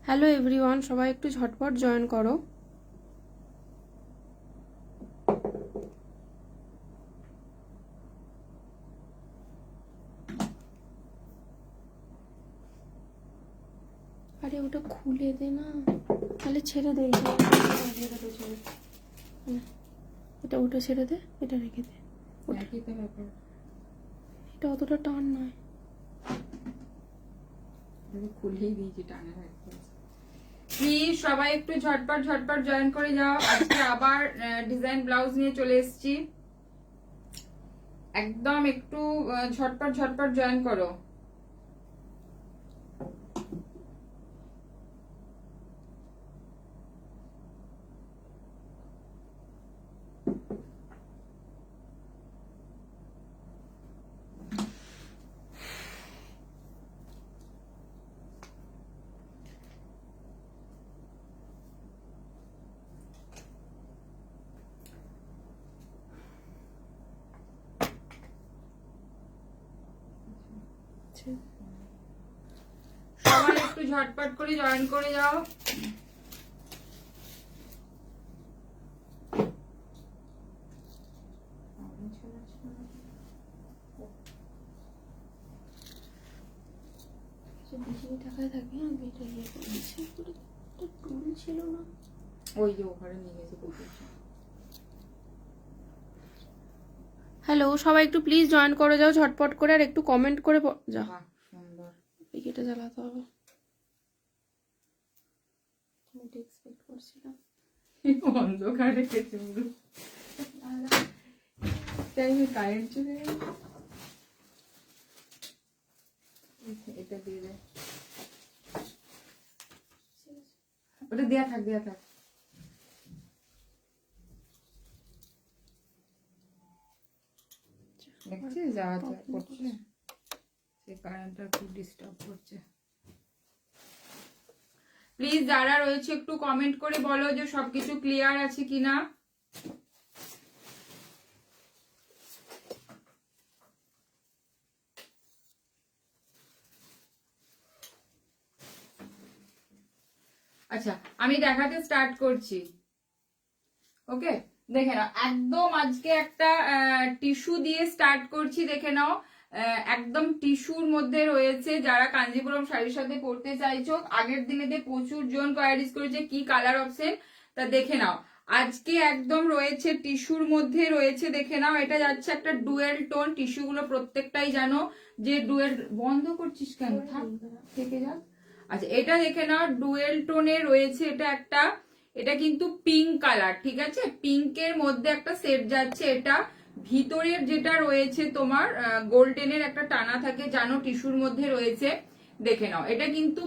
Hello everyone, সবাই একটু ঝটপট জয়েন করো। আরে ওটা খুলে দে না, তাহলে ছেড়ে দে। এটা ওটা ছেড়ে দে, এটা রেখে দে। এটা অতটা টান নয়, খুলেই দিয়েছি, টানে রাখতে। প্লিজ সবাই একটু ঝটপট ঝটপট জয়েন করে যাও। আজকে আবার ডিজাইন ব্লাউজ নিয়ে চলে এসেছি। একদম একটু ঝটপট ঝটপট জয়েন করো। সবাই একটু ঝটপট করে জয়েন করে যাও। বেশি টাকায় থাকে। আমি এটা ইয়ে করেছি, টুল ছিল না, ওই যে ওখানে নিয়ে গেছে কুকুর। হ্যালো সবাই একটু প্লিজ জয়েন করে যাও ঝটপট করে, আর একটু কমেন্ট করে যাও। সুন্দর, এটা জ্বালাতে হবে। আমি এক্সপেক্ট করছিলাম অন্ধকার রেখেছে টাইমে কারেন্ট চলে গেল। এটা দিয়ে দে, ওটা দেয়া থাক দেয়া থাক। দেখছিস যা যা করছে, সেই কারেন্টটা খুব ডিস্টার্ব করছে। প্লিজ যারা রয়েছে একটু কমেন্ট করে বলো যে সবকিছু ক্লিয়ার আছে কিনা। আচ্ছা, আমি দেখাতে স্টার্ট করছি। ওকে, দেখে নাও। একদম আজকে একটা টিস্যু দিয়ে স্টার্ট করছি, দেখে নাও। একদম টিস্যুর মধ্যে রয়েছে। যারা কাঞ্জিপুরম শাড়ির সাথে পরতে চাইছো, আগের দিনে প্রচুর জন কোয়ারিজ করেছে কি কালার অপশন, তা দেখে নাও। আজকে একদম রয়েছে টিস্যুর মধ্যে রয়েছে, দেখে নাও। এটা যাচ্ছে একটা ডুয়েল টোন। টিস্যুগুলো প্রত্যেকটাই জানো যে ডুয়েল। বন্ধ করছিস কেন? থাক, থেকে যাক। আচ্ছা, এটা দেখে নাও, ডুয়েল টোনে রয়েছে। এটা একটা, এটা কিন্তু পিঙ্ক কালার, ঠিক আছে? পিঙ্কের মধ্যে একটা সেট যাচ্ছে। এটা ভিতরের যেটা রয়েছে তোমার গোল্ডেনের একটা টানা থাকে, জানো টিস্যুর মধ্যে রয়েছে। দেখে নাও, এটা কিন্তু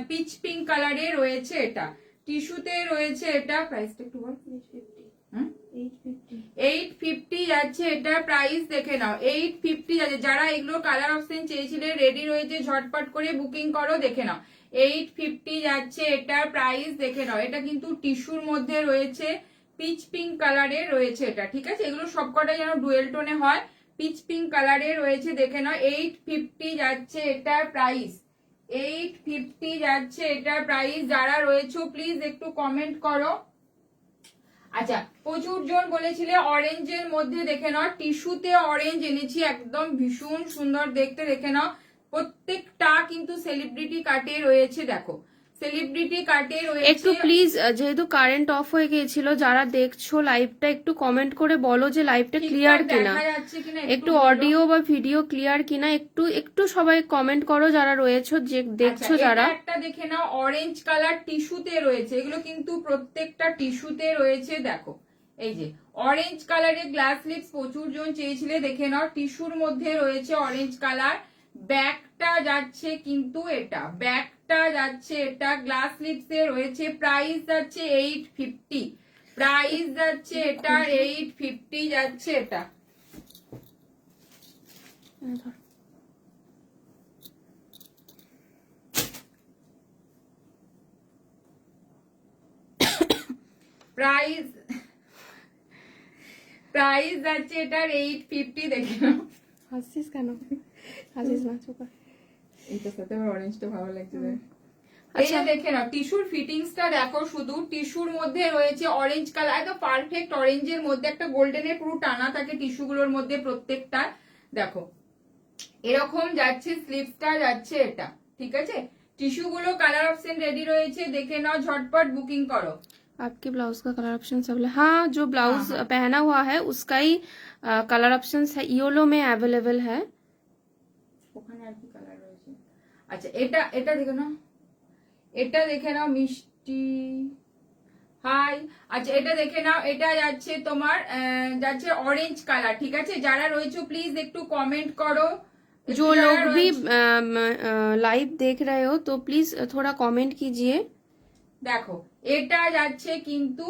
পিচ পিঙ্ক কালারে রয়েছে। এটা টিস্যুতে রয়েছে। এটা প্রাইসটা একটু বল। 850 যাচ্ছে এটা প্রাইস, দেখে নাও। 850 যাচ্ছে। যারা এগুলো কালার অপশন চেয়েছিলে রেডি রয়েছে, ঝটপট করে বুকিং করো। দেখে নাও, 850 যাচ্ছে এটার প্রাইস, দেখে নাও। এটা কিন্তু টিস্যুর মধ্যে রয়েছে, পিচ পিঙ্ক কালারে রয়েছে এটা, ঠিক আছে? এগুলো সবকটাই যেন ডুয়েল টোনে হয়, পিচ পিঙ্ক কালারে রয়েছে। দেখে নাও, 850 যাচ্ছে এটার প্রাইস। 850 যাচ্ছে এটার প্রাইস। যারা রয়েছে প্লিজ একটু কমেন্ট করো। আচ্ছা, প্রচুর জন বলেছিলে অরেঞ্জের মধ্যে, দেখে নাও। টিস্যুতে অরেঞ্জ এনেছি, একদম ভীষণ সুন্দর দেখতে। দেখে নাও, প্রত্যেকটা কিন্তু সেলিব্রিটি কাটে রয়েছে। দেখো, সেলিব্রিটি কাটে রয়েছে। একটু প্লিজ, যেহেতু কারেন্ট অফ হয়ে গিয়েছিল, যারা দেখছো লাইভটা একটু কমেন্ট করে বলো যে লাইভটা ক্লিয়ার কিনা, একটু অডিও বা ভিডিও ক্লিয়ার কিনা। একটু একটু সবাই কমেন্ট করো যারা রয়েছো, যে দেখছো যারা। একটা দেখে নাও, অরেঞ্জ কালার টিস্যুতে রয়েছে। এগুলো কিন্তু প্রত্যেকটা টিস্যুতে রয়েছে। দেখো, এই যে অরেঞ্জ কালারের গ্লাস লিপস প্রচুর জন চেয়েছিলে। দেখে নাও, টিস্যুর মধ্যে রয়েছে অরেঞ্জ কালার। ব্যাকটা যাচ্ছে কিন্তু এটা, ব্যাকটা যাচ্ছে এটা গ্লাস লিপসে রয়েছে। প্রাইস যাচ্ছে 850। প্রাইস যাচ্ছে এটা 850 যাচ্ছে এটা। প্রাইস প্রাইস যাচ্ছে এটার 850। দেখে নাও। হাসছিস কেন? হাসিস না, চুপ কর। এইটার সাথে আমার অরেঞ্জটা ভালো লাগছে। এই যে দেখে নাও টিস্যুর ফিটিংসটা দেখো, শুধু টিস্যুর মধ্যে রয়েছে অরেঞ্জ কালার, একদম পারফেক্ট অরেঞ্জের মধ্যে একটা গোল্ডেনের পুরো টানা থাকে টিস্যুগুলোর মধ্যে প্রত্যেকটা। দেখো এরকম যাচ্ছে, স্লিভসটা যাচ্ছে এটা, ঠিক আছে। টিস্যুগুলো কালার অপশন রেডি রয়েছে, দেখে নাও, ঝটপট বুকিং করো। आपके ब्लाउज का कलर ऑप्शन सब हाँ, जो ब्लाउज पहना हुआ है उसका ही कलर ऑप्शन है, येलो में अवेलेबल है। ওখানে আর কি কালার রয়েছে? আচ্ছা এটা এটা দেখো না, এটা দেখে নাও মিষ্টি, হাই। আচ্ছা এটা দেখে নাও, এটা যাচ্ছে তোমার যাচ্ছে অরেঞ্জ কালার, ঠিক আছে। যারা রয়েছে প্লিজ একটু কমেন্ট করো। जो लोग भी लाइव देख रहे हो तो प्लीज थोड़ा कमेंट कीजिए। দেখো এটা যাচ্ছে কিন্তু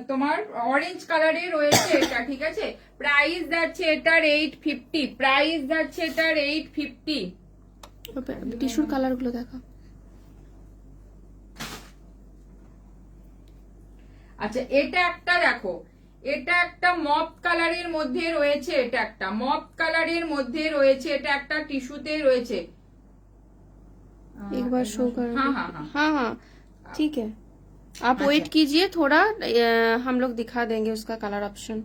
তোমার অরেঞ্জ কালারে রয়েছে এটা, ঠিক আছে। প্রাইস যাচ্ছে এটার 850, প্রাইস যাচ্ছে এটার 850। টিস্যুর কালার গুলো দেখো। আচ্ছা এটা একটা দেখো, এটা একটা মপ কালারের মধ্যে রয়েছে, এটা একটা মপ কালারের মধ্যে রয়েছে, এটা একটা টিস্যুতে রয়েছে। एक बार शो कर। हाँ हाँ हाँ हाँ हाँ ठीक है, आप वेट कीजिए थोड़ा, हम लोग दिखा देंगे उसका कलर ऑप्शन।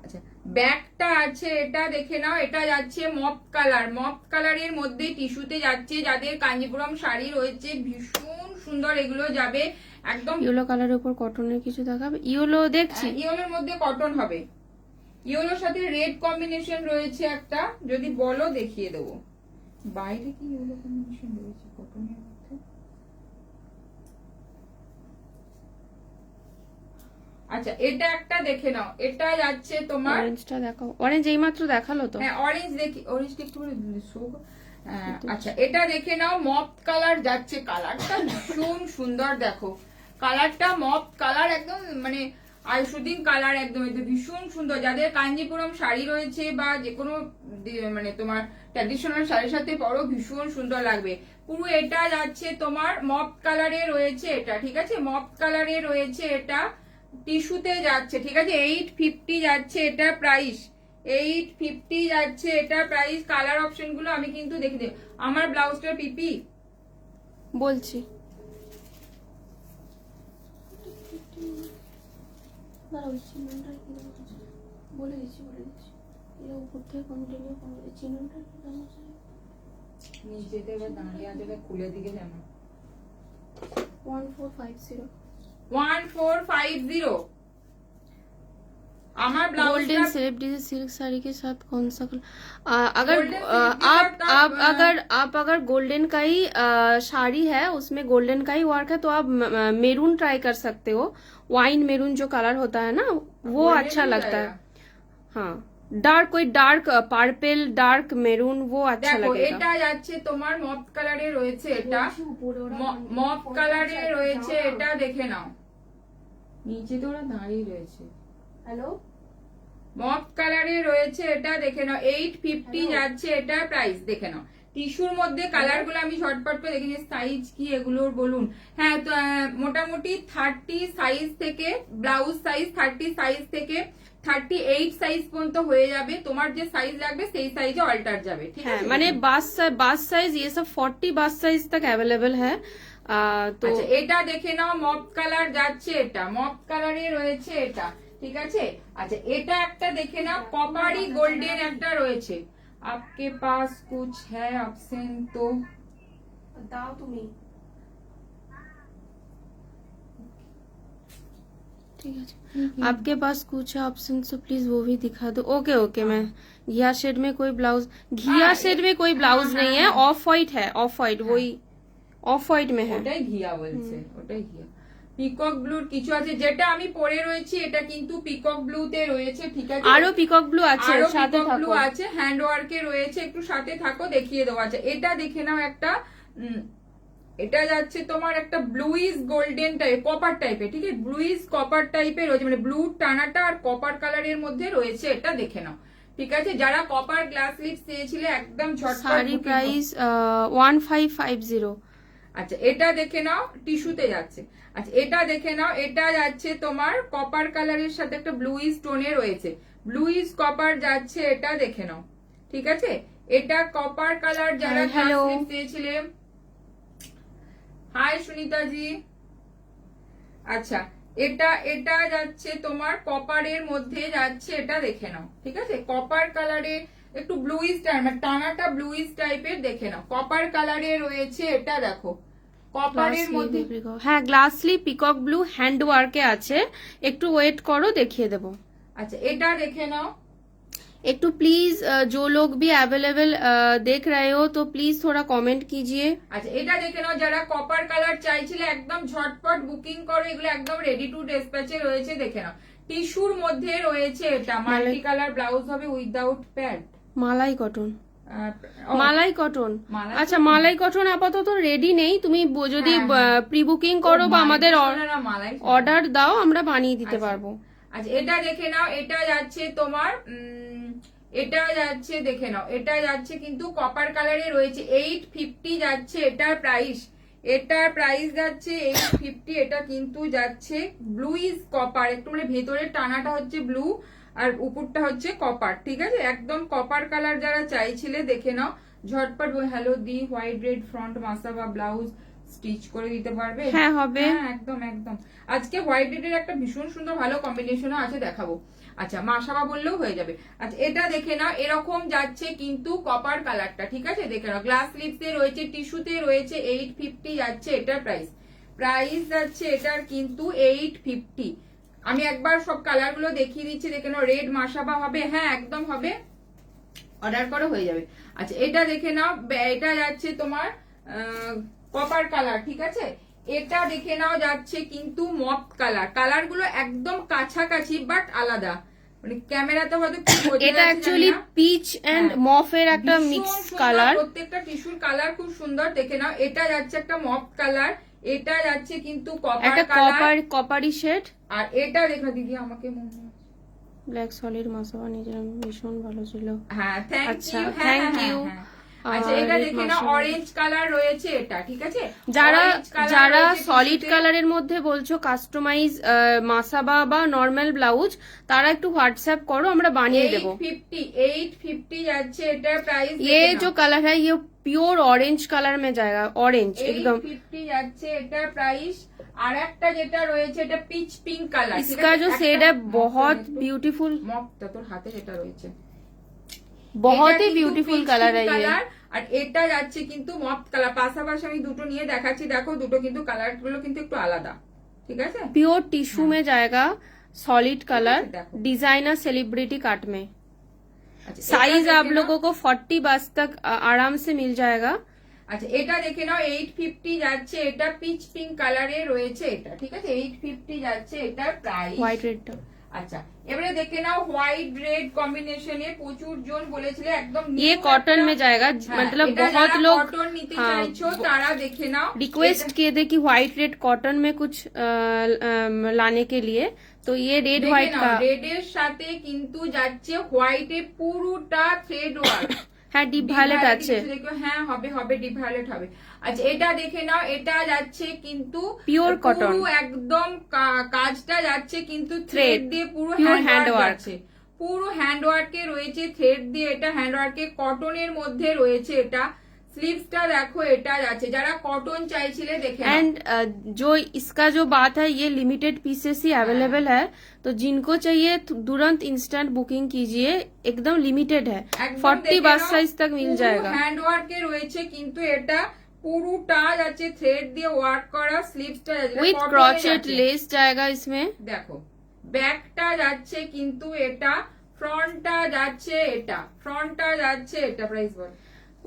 আচ্ছা ব্যাগটা আছে, এটা দেখে নাও, এটা যাচ্ছে মপ কালার, মপ কালারের মধ্যে টিস্যুতে যাচ্ছে। যাদের কাঞ্জিপুরম শাড়ি রয়েছে ভীষণ সুন্দর এগুলো যাবে একদম। ইয়েলো কালারের উপর কটনের কিছু দেখাবে, ইয়েলো দেখছি, ইয়েলোর মধ্যে কটন হবে, ইয়েলোর সাথে রেড কম্বিনেশন রয়েছে একটা, যদি বলো দেখিয়ে দেবো। বাইরে কি ইয়েলো কম্বিনেশন রয়েছে কটনের মধ্যে? আচ্ছা এটা একটা দেখে নাও, এটা যাচ্ছে তোমার অরেঞ্জটা দেখাও, অরেঞ্জ এইমাত্র দেখালো তো। হ্যাঁ অরেঞ্জ দেখি, অরেঞ্জটা একটু শো। আচ্ছা এটা দেখে নাও, মপ কালার যাচ্ছে, কালারটা ভীষণ সুন্দর, দেখো কালারটা মপ কালার একদম মানে আইশুদিন কালার একদম, এটা ভীষণ সুন্দর। যাদের কাঞ্জিপুরম শাড়ি রয়েছে বা যে কোনো মানে তোমার ট্র্যাডিশনাল শাড়ির সাথে পরো ভীষণ সুন্দর লাগবে। পুরো এটা যাচ্ছে তোমার মপ কালারে রয়েছে এটা, ঠিক আছে, মপ কালারে রয়েছে এটা, টিস্যুতে যাচ্ছে, ঠিক আছে। 850 যাচ্ছে এটা প্রাইস, 850 যাচ্ছে এটা প্রাইস। কালার অপশন গুলো আমি কিন্তু দেখে দিই। আমার ব্লাউজটার পিপি বলছি, বলে দিচ্ছি এর উপর থেকে কন্টিনিউ করে চিহ্নটা কি জানো নিচেতে এবার দাঁড়িয়ে আছে, খুলে দিকে জানো 1450 1450। আমার golden blouse celebrity silk sari के साथ कौन सा कलर, आप अगर गोल्डन का ही साड़ी है उसमें गोल्डन का ही वर्क है तो आप मेरून ट्राई कर सकते हो। वाइन मेरून जो कलर होता है ना वो अच्छा लगता है। हाँ डार्क, कोई डार्क पार्पल डार्क मेरून वो अच्छा দেখো लगेगा। এটা যাচ্ছে তোমার মপ কালারে রয়েছে, এটা মপ কালারে রয়েছে, এটা দেখে নাও, নিচে তো ওরা দাঁড়িয়ে রয়েছে। হ্যালো, মপ কালারে রয়েছে এটা, দেখে নাও 850 যাচ্ছে এটা প্রাইস, দেখে নাও। টিস্যুর মধ্যে কালার গুলো আমি ঝটপট করে দেখে নিই। সাইজ কি এগুলোর বলুন? হ্যাঁ তো মোটামুটি 30 সাইজ থেকে ব্লাউজ সাইজ 30 সাইজ থেকে 38 সাইজ পর্যন্ত হয়ে যাবে। তোমার যে সাইজ লাগবে সেই সাইজে অল্টার যাবে, ঠিক है আছে। मैंने बास साइज ये सब 40 बास साइज तक अवेलेबल है। तो আচ্ছা এটা দেখে নাও, মপ কালার যাচ্ছে, এটা মপ কালারে রয়েছে এটা, ঠিক আছে। আচ্ছা এটা একটা দেখে নাও, কপারি গোল্ডেন একটা রয়েছে। आपके पास कुछ है ऑप्शन तो दाओ तुम्हें, ठीक है आपके पास कुछ है ऑप्शन तो प्लीज वो भी दिखा दो। ओके ओके मैं घिया शेड में कोई ब्लाउज, घिया शेड में कोई ब्लाउज नहीं है, ऑफ वाइट है, ऑफ वाइट वही ऑफ वाइट में है। ওটাই ঘিয়া বলছে, ওটাই ঘিয়া। পিকক ব্লুর কিছু আছে, যেটা আমি পরে রয়েছি এটা কিন্তু পিকক ব্লুতে রয়েছে, ঠিক আছে। আরো পিকক ব্লু আছে, আরো সাথে পিকক ব্লু থাকো, আছে, হ্যান্ড ওয়ার্কে রয়েছে, একটু সাথে থাকো দেখিয়ে দেওয়া আছে। এটা দেখে নাও একটা, এটা যাচ্ছে তোমার একটা ব্লুইজ গোল্ডেন টাইপ, কপার টাইপের, ঠিক আছে, ব্লুইজ কপার টাইপের রয়েছে, মানে ব্লু টানাটা আর কপার কালারের মধ্যে রয়েছে, এটা দেখে নাও, ঠিক আছে। যারা কপার গ্লাস লিপস চেয়েছিলে একদম ঝটপট সারি প্রাইস 1550। আচ্ছা এটা দেখে নাও, টিস্যুতে যাচ্ছে। আচ্ছা এটা দেখে নাও, এটা যাচ্ছে তোমার কপার কালারের সাথে একটা ব্লুইজ টোনে রয়েছে, ব্লুইজ কপার যাচ্ছে, এটা দেখে নাও, ঠিক আছে। এটা কপার কালার যারা Hello. চেয়েছিলে হাই সুনিতা জি। আচ্ছা, এটা এটা যাচ্ছে তোমার কপারের মধ্যে যাচ্ছে, এটা দেখে নাও, ঠিক আছে? কপার কালারে একটু ব্লুইশ টাইপ, মানে টানাটা ব্লুইশ টাইপের, দেখে নাও। কপার কালারে রয়েছে এটা, দেখো কপারের মধ্যে। হ্যাঁ, glass slip peacock blue hand ওয়ার্কে আছে, একটু ওয়েট করো দেখিয়ে দেবো। আচ্ছা, এটা দেখে নাও। एक तो प्लीज जो लोग भी अवेलेबल देख रहे हो तो प्लीज थोड़ा कमेंट कीजिए। আচ্ছা, এটা দেখে নাও, যারা কপার কালার চাইছিলে একদম ঝটপট বুকিং করো, এগুলো একদম রেডি টু ডিসপ্যাচে রয়েছে, দেখে নাও। টিস্যুর মধ্যে রয়েছে এটা, মাল্টি কালার ব্লাউজ হবে উইদাউট প্যাড। মালাই কটন, মালাই কটন। আচ্ছা, মালাই কটন আপাতত রেডি নেই, তুমি যদি প্রি বুকিং করো বা আমাদের অর্ডার দাও আমরা বানিয়ে দিতে পারবো। আচ্ছা, এটা দেখে নাও, এটা যাচ্ছে তোমার এটা যাচ্ছে, দেখে নাও, এটা যাচ্ছে কিন্তু কপার কালারে রয়েছে, 850 যাচ্ছে এটার প্রাইস। এটার প্রাইস যাচ্ছে 850, এটা কিন্তু যাচ্ছে ব্লুইজ কপার, একটু মানে ভেতরের টানাটা হচ্ছে ব্লু আর উপরটা হচ্ছে কপার, ঠিক আছে? একদম কপার কালার যারা চাইছিলে দেখে নাও ঝটপট। হ্যালো দি, white red front Masaba blouse stitch করে দিতে পারবে? হ্যাঁ, হবে। একদম একদম। আজকে হোয়াইট রেড এর একটা ভীষণ সুন্দর ভালো কম্বিনেশনও আছে, দেখাবো। আচ্ছা, মাসাবা বললেও হয়ে যাবে। আচ্ছা, এটা দেখে নাও, এরকম যাচ্ছে কিন্তু কপার কালারটা, ঠিক আছে? দেখে নাও, গ্লাস স্লিপস এ রয়েছে, টিস্যুতে রয়েছে, 850 যাচ্ছে এটার প্রাইস। প্রাইস যাচ্ছে এটার কিন্তু 850। আমি একবার সব কালার গুলো দেখিয়ে দিচ্ছি, দেখে নাও। রেড মাসাবা হবে, হ্যাঁ একদম হবে, অর্ডার করো হয়ে যাবে। আচ্ছা, এটা দেখে নাও, এটা যাচ্ছে তোমার কপার কালার, ঠিক আছে? এটা দেখে নাও যাচ্ছে কিন্তু মপ কালার। কালার গুলো একদম কাছাকাছি বাট আলাদা, মানে ক্যামেরাতে হয়তো এটা অ্যাকচুয়ালি পিচ এন্ড মফের একটা মিক্স কালার, প্রত্যেকটা টিস্যুর কালার খুব সুন্দর, দেখে নাও। এটা যাচ্ছে একটা মপ কালার, এটা যাচ্ছে কিন্তু কপার কালার, কপারি শেড। আর এটা দেখো দিদি, আমাকে মনে ব্ল্যাক সলিড মাসাবা নিজের ভীষণ ভালো ছিল। হ্যাঁ, আচ্ছা, থ্যাংক ইউ। আচ্ছা, এটা দেখে না, অরেঞ্জ কালার রয়েছে এটা, ঠিক আছে? যারা সলিড কালারের মধ্যে বলছো কাস্টমাইজ মাসাবা বা নরমাল ব্লাউজ, তারা একটু হোয়াটসঅ্যাপ করো, আমরা বানিয়ে দেবো। 850 যাচ্ছে এটা প্রাইস। ये जो कलर है ये प्योर ऑरेंज कलर में जाएगा, ऑरेंज एकदम 850 যাচ্ছে এটা প্রাইস। আর একটা যেটা রয়েছে এটা পিচ পিঙ্ক কালার, इसका जो शेड है बहुत ब्यूटीफुल, মপটা তোর হাতে যেটা রয়েছে बहुत ही ब्यूटीफुल कलर है ये। আর এটা যাচ্ছে কিন্তু মপ কালার। পাশাপাশি আমি দুটো নিয়ে দেখাচ্ছি, দেখো দুটো কিন্তু কালার গুলো কিন্তু একটু আলাদা, ঠিক আছে? प्योर टिश्यू में जाएगा, solid colour, designer celebrity cut में। साइज आप लोगों को 40 बस तक आराम से मिल जाएगा। আচ্ছা, এটা দেখে নাও, 850 যাচ্ছে এটা, পিচ পিঙ্ক কালারে রয়েছে এটা, ঠিক আছে? 850 যাচ্ছে এটার প্রাইস। হোয়াইট রেডটা। আচ্ছা, এবারে দেখে নাও, হোয়াইট রেড কম্বিনেশনে প্রচুর জন বলেছিলে একদম ये कॉटन में जाएगा, मतलब बहुत लोग কটন নিতে চাইছো তারা দেখে নাও, रिक्वेस्ट किए थे कि व्हाइट रेड कॉटन में कुछ लाने के लिए, तो ये रेड व्हाइट का। রেড এর সাথে কিন্তু যাচ্ছে হোয়াইট এ পুরোটা থ্রেড ওয়ার্ক। হ্যাঁ, ডিপ ভায়োলেট আছে, হ্যাঁ হবে হবে, ডিপ ভায়োলেট হবে। আচ্ছা, এটা দেখে নাও, এটা যাচ্ছে কিন্তু পিওর কটন, একদম কাজটা যাচ্ছে কিন্তু থ্রেড দিয়ে, পুরো হ্যান্ড ওয়ার্ক আছে, পুরো হ্যান্ড ওয়ার্কে রয়েছে থ্রেড দিয়ে, এটা হ্যান্ড ওয়ার্কে কটনের মধ্যে রয়েছে এটা। স্লিভসটা দেখো, এটা যাচ্ছে, যারা কটন চাইছিলে দেখে। एंड जो इसका जो बात है, ये लिमिटेड पीसेस ही अवेलेबल है, तो जिनको चाहिए तुरंत इंस्टेंट बुकिंग कीजिए, एकदम लिमिटेड है, 40 बस साइज तक मिल जाएगा। হ্যান্ড ওয়ার্কে রয়েছে কিন্তু এটা পুরোটা যাচ্ছে থ্রেড দিয়ে ওয়ার্ক করা। স্লিভসটা যাচ্ছে উইথ ক্রোচেট লেস जाएगा इसमें। দেখো, ব্যাকটা যাচ্ছে কিন্তু এটা, ফ্রন্টটা যাচ্ছে এটা, ফ্রন্টটা যাচ্ছে এটা। প্রাইস বল।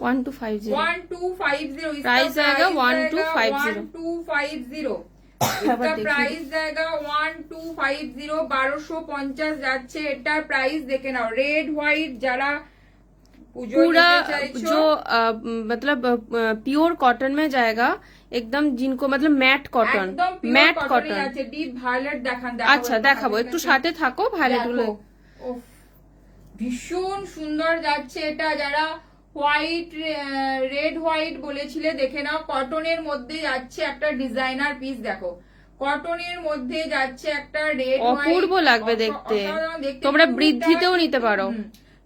1250 1250 प्राइस आएगा 1250 1250 इसका प्राइस जाएगा 1250 1250 যাচ্ছে এটার প্রাইস। দেখে নাও, রেড হোয়াইট যারা पूरा जो मतलब प्योर कॉटन में जाएगा एकदम, जिनको मतलब मैट कॉटन, मैट कॉटन আছে। ডিপ ভায়োলেট দেখান, আচ্ছা দেখাবো, একটু সাথে থাকো। ভায়োলেট গুলো ভীষণ সুন্দর যাচ্ছে এটা, যারা হোয়াইট রেড হোয়াইট বলেছিলে দেখে নাও। কটনের মধ্যে যাচ্ছে একটা ডিজাইনার পিস, দেখো কটনের মধ্যে যাচ্ছে একটা রেড, অপূর্ব লাগবে দেখতে, তোমরা বৃদ্ধিতেও নিতে পারো।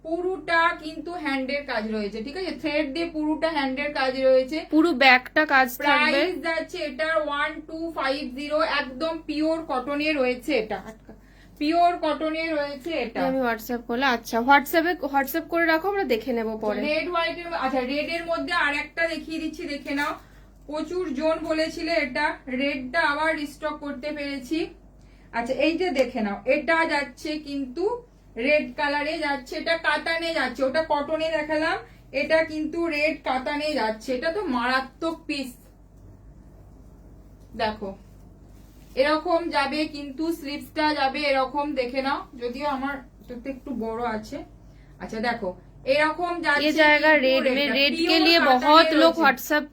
পুরোটা কিন্তু হ্যান্ডের কাজ রয়েছে, ঠিক আছে, থ্রেড দিয়ে পুরোটা হ্যান্ডের কাজ রয়েছে। পুরো ব্যাগটা কাজ থাকবে। প্রাইস যাচ্ছে এটা 1250, একদম পিওর কটনের রয়েছে এটা, পিওর কটনের রয়েছে এটা। আমি হোয়াটসঅ্যাপ করলে, আচ্ছা হোয়াটসঅ্যাপ করে রাখো, আমরা দেখে নেবো পরে। রেড হোয়াইট এর, আচ্ছা রেড এর মধ্যে আরেকটা দেখিয়ে দিচ্ছি, দেখে নাও। প্রচুর জন বলেছিলে এটা, রেডটা আবার রিস্টক করতে পেরেছি। আচ্ছা এইটা দেখে নাও, এটা যাচ্ছে কিন্তু রেড কালারে যাচ্ছে, এটা কাতানে যাচ্ছে, ওটা কটনে দেখালাম, এটা কিন্তু রেড কাতানে যাচ্ছে। এটা তো মারাত্মক পিস, দেখো এরকম যাবে কিন্তু, স্লিভসটা যাবে এরকম, দেখে নাও, যদিও আমার এটা একটু বড় আছে। আচ্ছা দেখো এরকম যাচ্ছে। ये जाएगा रेड में, रेड के लिए बहुत लोग व्हाट्सएप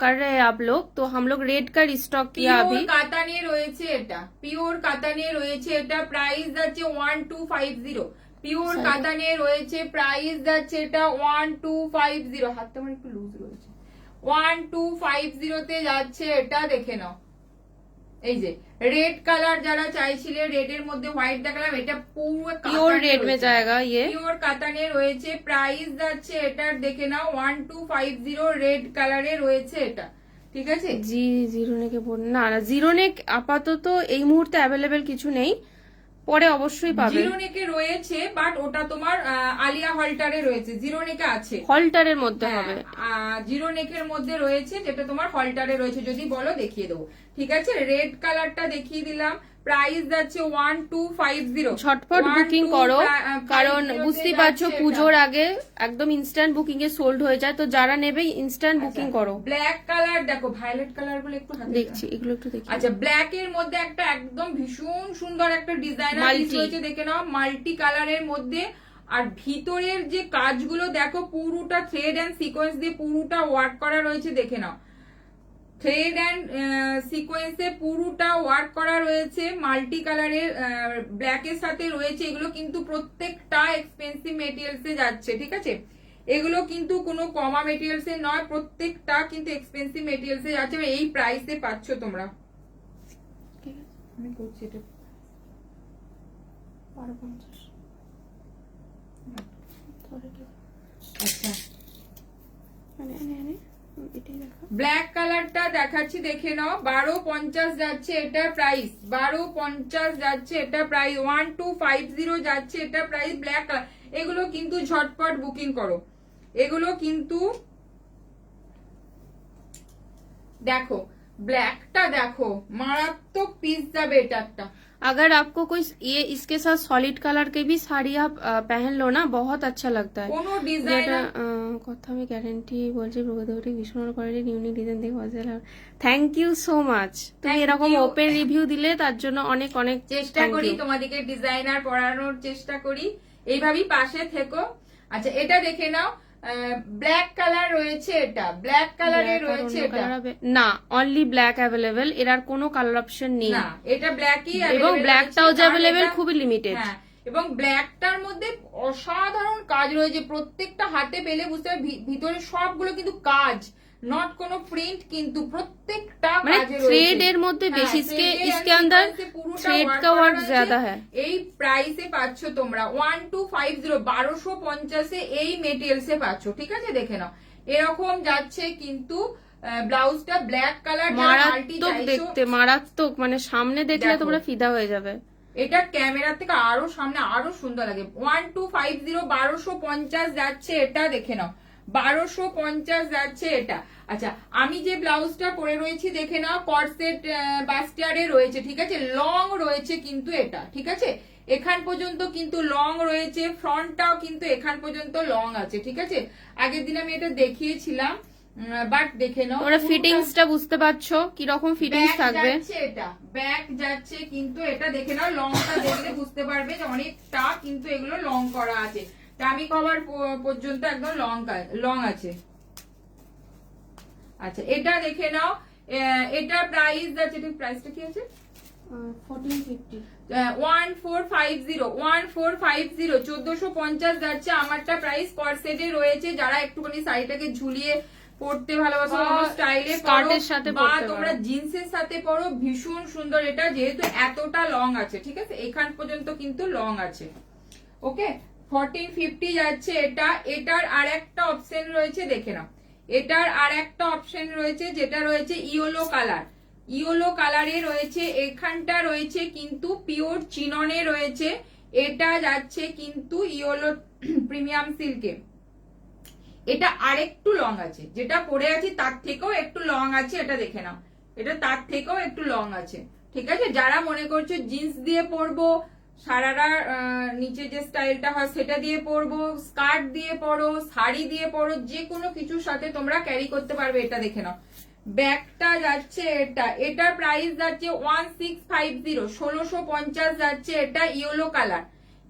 कर रहे हैं आप लोग, तो हम लोग रेड का स्टॉक किया अभी। কাতানে রয়েছে এটা, পিওর কাতানে রয়েছে এটা, প্রাইস যাচ্ছে 1250। পিওর কাতানে রয়েছে, প্রাইস যাচ্ছে এটা 1250। হাতটা আমার একটু লুজ রয়েছে। 1250 তে যাচ্ছে এটা, দেখে নাও। এই যে রেড কালার যারা চাইছিলে, রেড এর মধ্যে হোয়াইট দেখালাম, এটা পুরো प्योर रेड में जाएगा ये। পিওর কাতানে রয়েছে, প্রাইস যাচ্ছে এটার দেখে নাও 1250, রেড কালারে রয়েছে এটা, ঠিক আছে। জি জিরো নেকে না না, জিরো নেক আপাতত এই মুহূর্তে অ্যাভেলেবেল কিছু নেই, পরে অবশ্যই পাবে। জিরো নেকে রয়েছে, বাট ওটা তোমার আলিয়া হল্টারে রয়েছে, জিরো নেকে আছে, হল্টারের মধ্যে হবে। জিরো নেকের মধ্যে রয়েছে, যেটা তোমার হল্টারে রয়েছে, যদি বলো দেখিয়ে দেবো, ঠিক আছে। রেড কালারটা দেখিয়ে দিলাম, প্রাইস যাচ্ছে 1250। ঝটপট বুকিং করো, কারণ বুঝতেই পারছো পুজোর আগে একদম ইনস্ট্যান্ট বুকিং এ সোল্ড হয়ে যায়, তো যারা নেবে ইনস্ট্যান্ট বুকিং করো। ব্ল্যাক কালার দেখো, ভায়োলেট কালার বলে একটু দেখছি, এগুলো একটু দেখি। আচ্ছা ব্ল্যাক এর মধ্যে একটা একদম ভীষণ সুন্দর একটা ডিজাইনার পিস রয়েছে, দেখে নাও, মাল্টি কালারের মধ্যে। আর ভিতরের যে কাজগুলো দেখো, পুরোটা থ্রেড এন্ড সিকোয়েন্স দিয়ে পুরোটা ওয়ার্ক করা রয়েছে, দেখে নাও, থ্রেড এন্ড সিকোয়েন্সে পুরোটা ওয়ার্ক করা রয়েছে, মাল্টি কালারের ব্ল্যাক এর সাথে রয়েছে। এগুলো কিন্তু প্রত্যেকটা এক্সপেন্সিভ মেটেরিয়ালস এ যাচ্ছে, ঠিক আছে, এগুলো কিন্তু কোনো কমা মেটেরিয়ালস এর নয়, প্রত্যেকটা কিন্তু এক্সপেন্সিভ মেটেরিয়ালস এ যাচ্ছে। এই প্রাইসে পাচ্ছ তোমরা। আমি করছি এটা 1250। আচ্ছা এটাই দেখো, ব্ল্যাক কালারটা দেখাচ্ছি, দেখে নাও, 1250 যাচ্ছে এটা প্রাইস, 1250 যাচ্ছে এটা প্রাইস, 1250 যাচ্ছে এটা প্রাইস, ব্ল্যাক কালার। এগুলো কিন্তু ঝটপট বুকিং করো, এগুলো কিন্তু দেখো, ব্ল্যাকটা দেখো, মারাত্মক পিস যাবে এটা একটা। अगर आपको कोई ये इसके साथ सॉलिड कलर के भी साड़ी आप पहन लो ना, बहुत अच्छा लगता है। কোনো ডিজাইন কথা আমি গ্যারান্টি বলছি, প্রগতি ভীষণ কোয়ালিটি, ইউনিক ডিজাইন দেখে মজা। থ্যাংক ইউ সো মাচ, তুমি এরকম ওপেন রিভিউ দিলে তার জন্য অনেক অনেক চেষ্টা করি, তোমাদেরকে ডিজাইনার পড়ানোর চেষ্টা করি, এইভাবেই পাশে থেকো। আচ্ছা এটা দেখে নাও, ব্ল্যাক কালার রয়েছে, এটা ব্ল্যাক কালারে রয়েছে, এটা না অনলি ব্ল্যাক অ্যাভেলেবেল, এর আর কোনো কালার অপশন নেই, না এটা ব্ল্যাকই, এবং ব্ল্যাকটাও যে অ্যাভেলেবেল খুবই লিমিটেড। হ্যাঁ, এবং ব্ল্যাকটার মধ্যে অসাধারণ কাজ রয়েছে, প্রত্যেকটা হাতে পেলে বুঝতে হবে, ভিতরে সবগুলো কিন্তু কাজ, নট কোনো প্রিন্ট, কিন্তু প্রত্যেকটা মানে কাজে थ्रेड এর মধ্যে বেশি, इसके अंदर थ्रेड का वर्क ज्यादा है। এই প্রাইসে পাচ্ছ তোমরা 1250, 1250 এই মেটেরিয়ালসে পাচ্ছ, ঠিক আছে, দেখে নাও। এরকম যাচ্ছে কিন্তু ব্লাউজটা ব্ল্যাক কালার, মারাত্মক দেখতে, মারাত্মক, মানে সামনে দেখলে তোমরা ফিদা হয়ে যাবে। এটা ক্যামেরা থেকে আরো সামনে আরো সুন্দর লাগে। 1250, 1250 যাচ্ছে এটা, দেখে নাও, 1250 যাচ্ছে এটা। আচ্ছা আমি যে ব্লাউজটা পরে রয়েছি, দেখে নাও, কর্সেট বাস্টিয়ারে রয়েছে, ঠিক আছে, লং রয়েছে কিন্তু এটা, ঠিক আছে, এখান পর্যন্ত কিন্তু লং রয়েছে, ফ্রন্টটাও কিন্তু এখান পর্যন্ত লং আছে, ঠিক আছে। আগের দিন আমি এটা দেখিয়েছিলাম, বাট দেখে নাও, তোমরা ফিটিংসটা বুঝতে পারছো কি রকম ফিটিংস থাকবে। এটা ব্যাক যাচ্ছে কিন্তু, এটা দেখে নাও, লংটা দেখলে বুঝতে পারবে যে অনেকটা কিন্তু এগুলো লং করা আছে, টামি কভার পর্যন্ত একদম লং আছে। আচ্ছা এটা দেখে নাও, এটা প্রাইস যাচ্ছে, ঠিক প্রাইসটা কি আছে, 1450, 1450, 1450 যাচ্ছে আমারটা প্রাইস। কর্সেটে রয়েছে, যারা একটুখানি শাড়িটাকে ঝুলিয়ে পড়তে ভালোবাসো, স্টাইলে স্কার্টের সাথে বা তোমরা জিন্সের সাথে পরো, ভীষণ সুন্দর এটা, যেহেতু এতটা লং আছে, ঠিক আছে, এখান পর্যন্ত কিন্তু লং আছে, ওকে। 1450 যাচ্ছে এটা। এটার আর একটা অপশন রয়েছে, দেখে নাও, এটার আর একটা অপশন রয়েছে যেটা রয়েছে ইয়েলো কালার। ইয়েলো কালারে রয়েছে, এখানটা রয়েছে কিন্তু পিওর চিননে রয়েছে। এটা যাচ্ছে কিন্তু ইয়েলো প্রিমিয়াম সিল্কে। এটা আরেকটু লং আছে, যেটা পরে আছি তার থেকেও একটু লং আছে, এটা দেখে নাও, এটা তার থেকেও একটু লং আছে। ঠিক আছে, যারা মনে করছো জিন্স দিয়ে পরবো, সারারা নিচে যে স্টাইলটা হয় সেটা দিয়ে পরবো, স্কার্ট দিয়ে পরো, শাড়ি দিয়ে পরো, যে কোনো কিছুর সাথে তোমরা ক্যারি করতে পারবে। এটা দেখে নাও, ব্যাগটা যাচ্ছে এটা, এটার প্রাইস যাচ্ছে 1650, 1650 যাচ্ছে এটা। ইয়েলো কালার,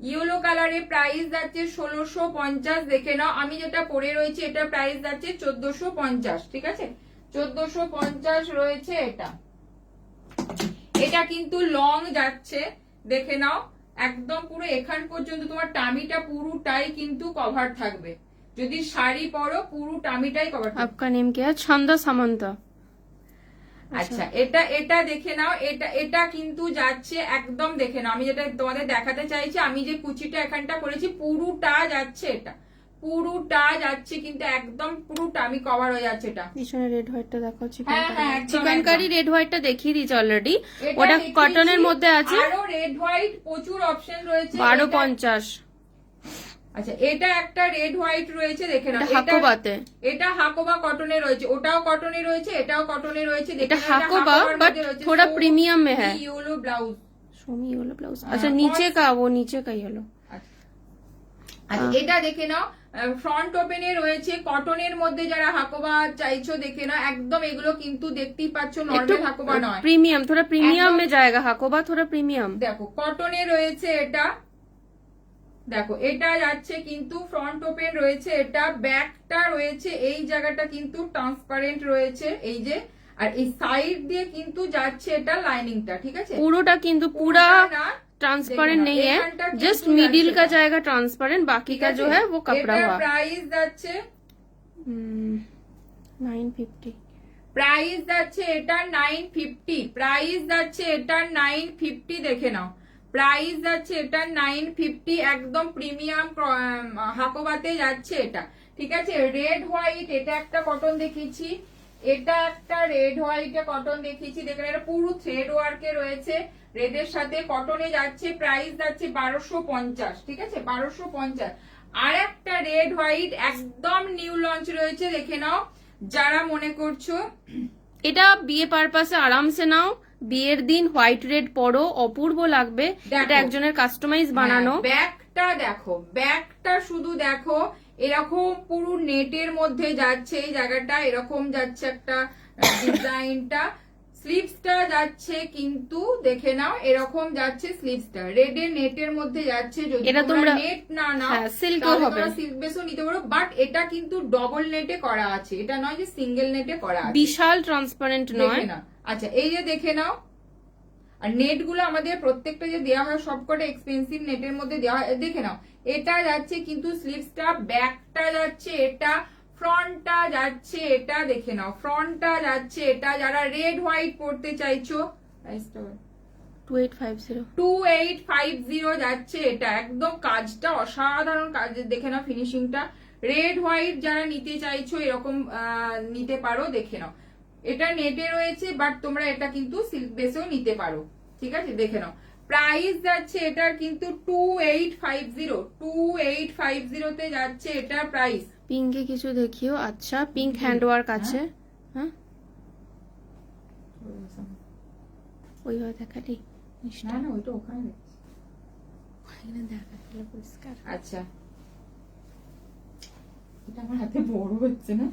ইয়েলো কালারে প্রাইস যাচ্ছে 1650, দেখে নাও। আমি যেটা পরে রয়েছে এটা প্রাইস যাচ্ছে 1450। ঠিক আছে, 1450 রয়েছে এটা। এটা কিন্তু লং যাচ্ছে, দেখে নাও, একদম পুরো এখান পর্যন্ত তোমার টামিটা পুরোটাই কিন্তু কভার থাকবে। যদি শাড়ি পরো পুরো টামিটাই কভার থাকবে। आपका नेम क्या है? छंदा सामंता। আচ্ছা, এটা দেখে নাও, এটা কিন্তু যাচ্ছে একদম, দেখে নাও, আমি যেটা তোমাদের দেখাতে চাইছি, আমি যে কুচিটা এখানটা করেছি পুরোটা যাচ্ছে, এটা পুরোটা যাচ্ছে কিন্তু একদম পুরোটা আমি কভার হয়ে যাচ্ছে এটা। পিছনে রেড হোয়াইটটা দেখো, হ্যাঁ, চিকেন কারি রেড হোয়াইটটা দেখিয়ে দিয়েছি অলরেডি, ওটা কটনের মধ্যে আছে। আরো রেড হোয়াইট প্রচুর অপশন রয়েছে। 1250। আচ্ছা, এটা একটা রেড হোয়াইট রয়েছে, দেখে নাও, হাকোবাতে, এটা হাকোবা কটনে রয়েছে, ওটাও কটনে রয়েছে, এটাও কটনে রয়েছে। এটা হাকোবা বাট थोड़ा प्रीमियम में है। येलो ब्लाउज, सोमी येलो ब्लाउज। अच्छा, नीचे का, वो नीचे का येलो। আচ্ছা, এটা দেখে নাও, ফ্রন্ট ওপেনে রয়েছে, কটনের মধ্যে যারা হাকোবা চাইছো দেখে নাও, একদম এগুলো কিন্তু দেখতেই পাচ্ছ নরমাল হাকোবা নয়, প্রিমিয়াম, थोड़ा प्रीमियम में जाएगा हाकोबा, थोड़ा प्रीमियम। দেখো কটনে রয়েছে এটা, দেখো এটা যাচ্ছে কিন্তু ফ্রন্ট ওপেন রয়েছে, এটা ব্যাকটা রয়েছে, এই জায়গাটা কিন্তু ট্রান্সপারেন্ট রয়েছে, এই যে, আর এই সাইড দিয়ে কিন্তু যাচ্ছে এটা লাইনিংটা। ঠিক আছে, পুরোটা কিন্তু पूरा না ट्रांसपेरेंट नहीं है, जस्ट मिडिल का जाएगा ट्रांसपेरेंट, बाकी का जो है वो कपड़ा हुआ। প্রাইস যাচ্ছে 950। প্রাইস যাচ্ছে এটা 950, প্রাইস যাচ্ছে এটা 950, দেখে নাও, প্রাইস যাচ্ছে এটা 950, একদম প্রিমিয়াম হাকোবাতে যাচ্ছে এটা। ঠিক আছে, রেড হোয়াইট, এটা একটা কটন দেখিয়েছি, এটা একটা রেড হোয়াইটে কটন দেখিয়েছি, দেখেন এটা পুরো থ্রেড ওয়ার্কে রয়েছে, রেডের সাথে কটনে যাচ্ছে, প্রাইস যাচ্ছে 1250। ঠিক আছে, 1250। আর একটা রেড হোয়াইট একদম নিউ লঞ্চ রয়েছে, দেখে নাও, যারা মনে করছো এটা বিয়ে পারপাসে আরামসে নাও, বিয়ের দিন হোয়াইট রেড পরো, অপূর্ব লাগবে। এটা একজনের কাস্টমাইজ বানানো। ব্যাগটা দেখো, ব্যাগটা শুধু দেখো, এরকম পুরো নেটের মধ্যে যাচ্ছে, এই জায়গাটা এরকম যাচ্ছে একটা ডিজাইনটা, স্লিভসটা যাচ্ছে কিন্তু দেখে নাও, এরকম যাচ্ছে স্লিভসটা, রেডের নেটের মধ্যে যাচ্ছে। যদি তোমরা নেট না নাও সিল্কও হবে, সিল্ক বেসও নিতে পারো, বাট এটা কিন্তু ডবল নেটে করা আছে, এটা নয় যে সিঙ্গেল নেটে করা আছে, বিশাল ট্রান্সপারেন্ট নয়। আচ্ছা, এই যে দেখে নাও, আর নেট গুলো আমাদের প্রত্যেকটা যে দেওয়া হয় সবকটা এক্সপেন্সিভ নেটের মধ্যে দেওয়া হয়, দেখে নাও, এটা যাচ্ছে কিন্তু স্লিভসটা, ব্যাকটা যাচ্ছে এটা, ফ্রন্টটা যাচ্ছে এটা, দেখে নাও, ফ্রন্টটা যাচ্ছে এটা। যারা রেড হোয়াইট পড়তে চাইছো 2850 যাচ্ছে এটা, একদম কাজটা অসাধারণ কাজ, দেখে নাও ফিনিশিংটা। রেড হোয়াইট যারা নিতে চাইছো এরকম নিতে পারো, দেখে নাও, এটা নেটে রয়েছে, বাট তোমরা এটা কিন্তু সিল্ক বেসেও নিতে পারো। ঠিক আছে, দেখে নাও, প্রাইস যাচ্ছে এটার কিন্তু 2850 তে যাচ্ছে এটার প্রাইস। পিঙ্কে কিছু দেখিও। আচ্ছা, পিঙ্ক হ্যান্ডওয়ার্ক আছে, হ্যাঁ ওইভাবে দেখালি না, না ওইটা ওখানে দেখালে পরিষ্কার। আচ্ছা, এটা আমার হাতে বড় হচ্ছে না,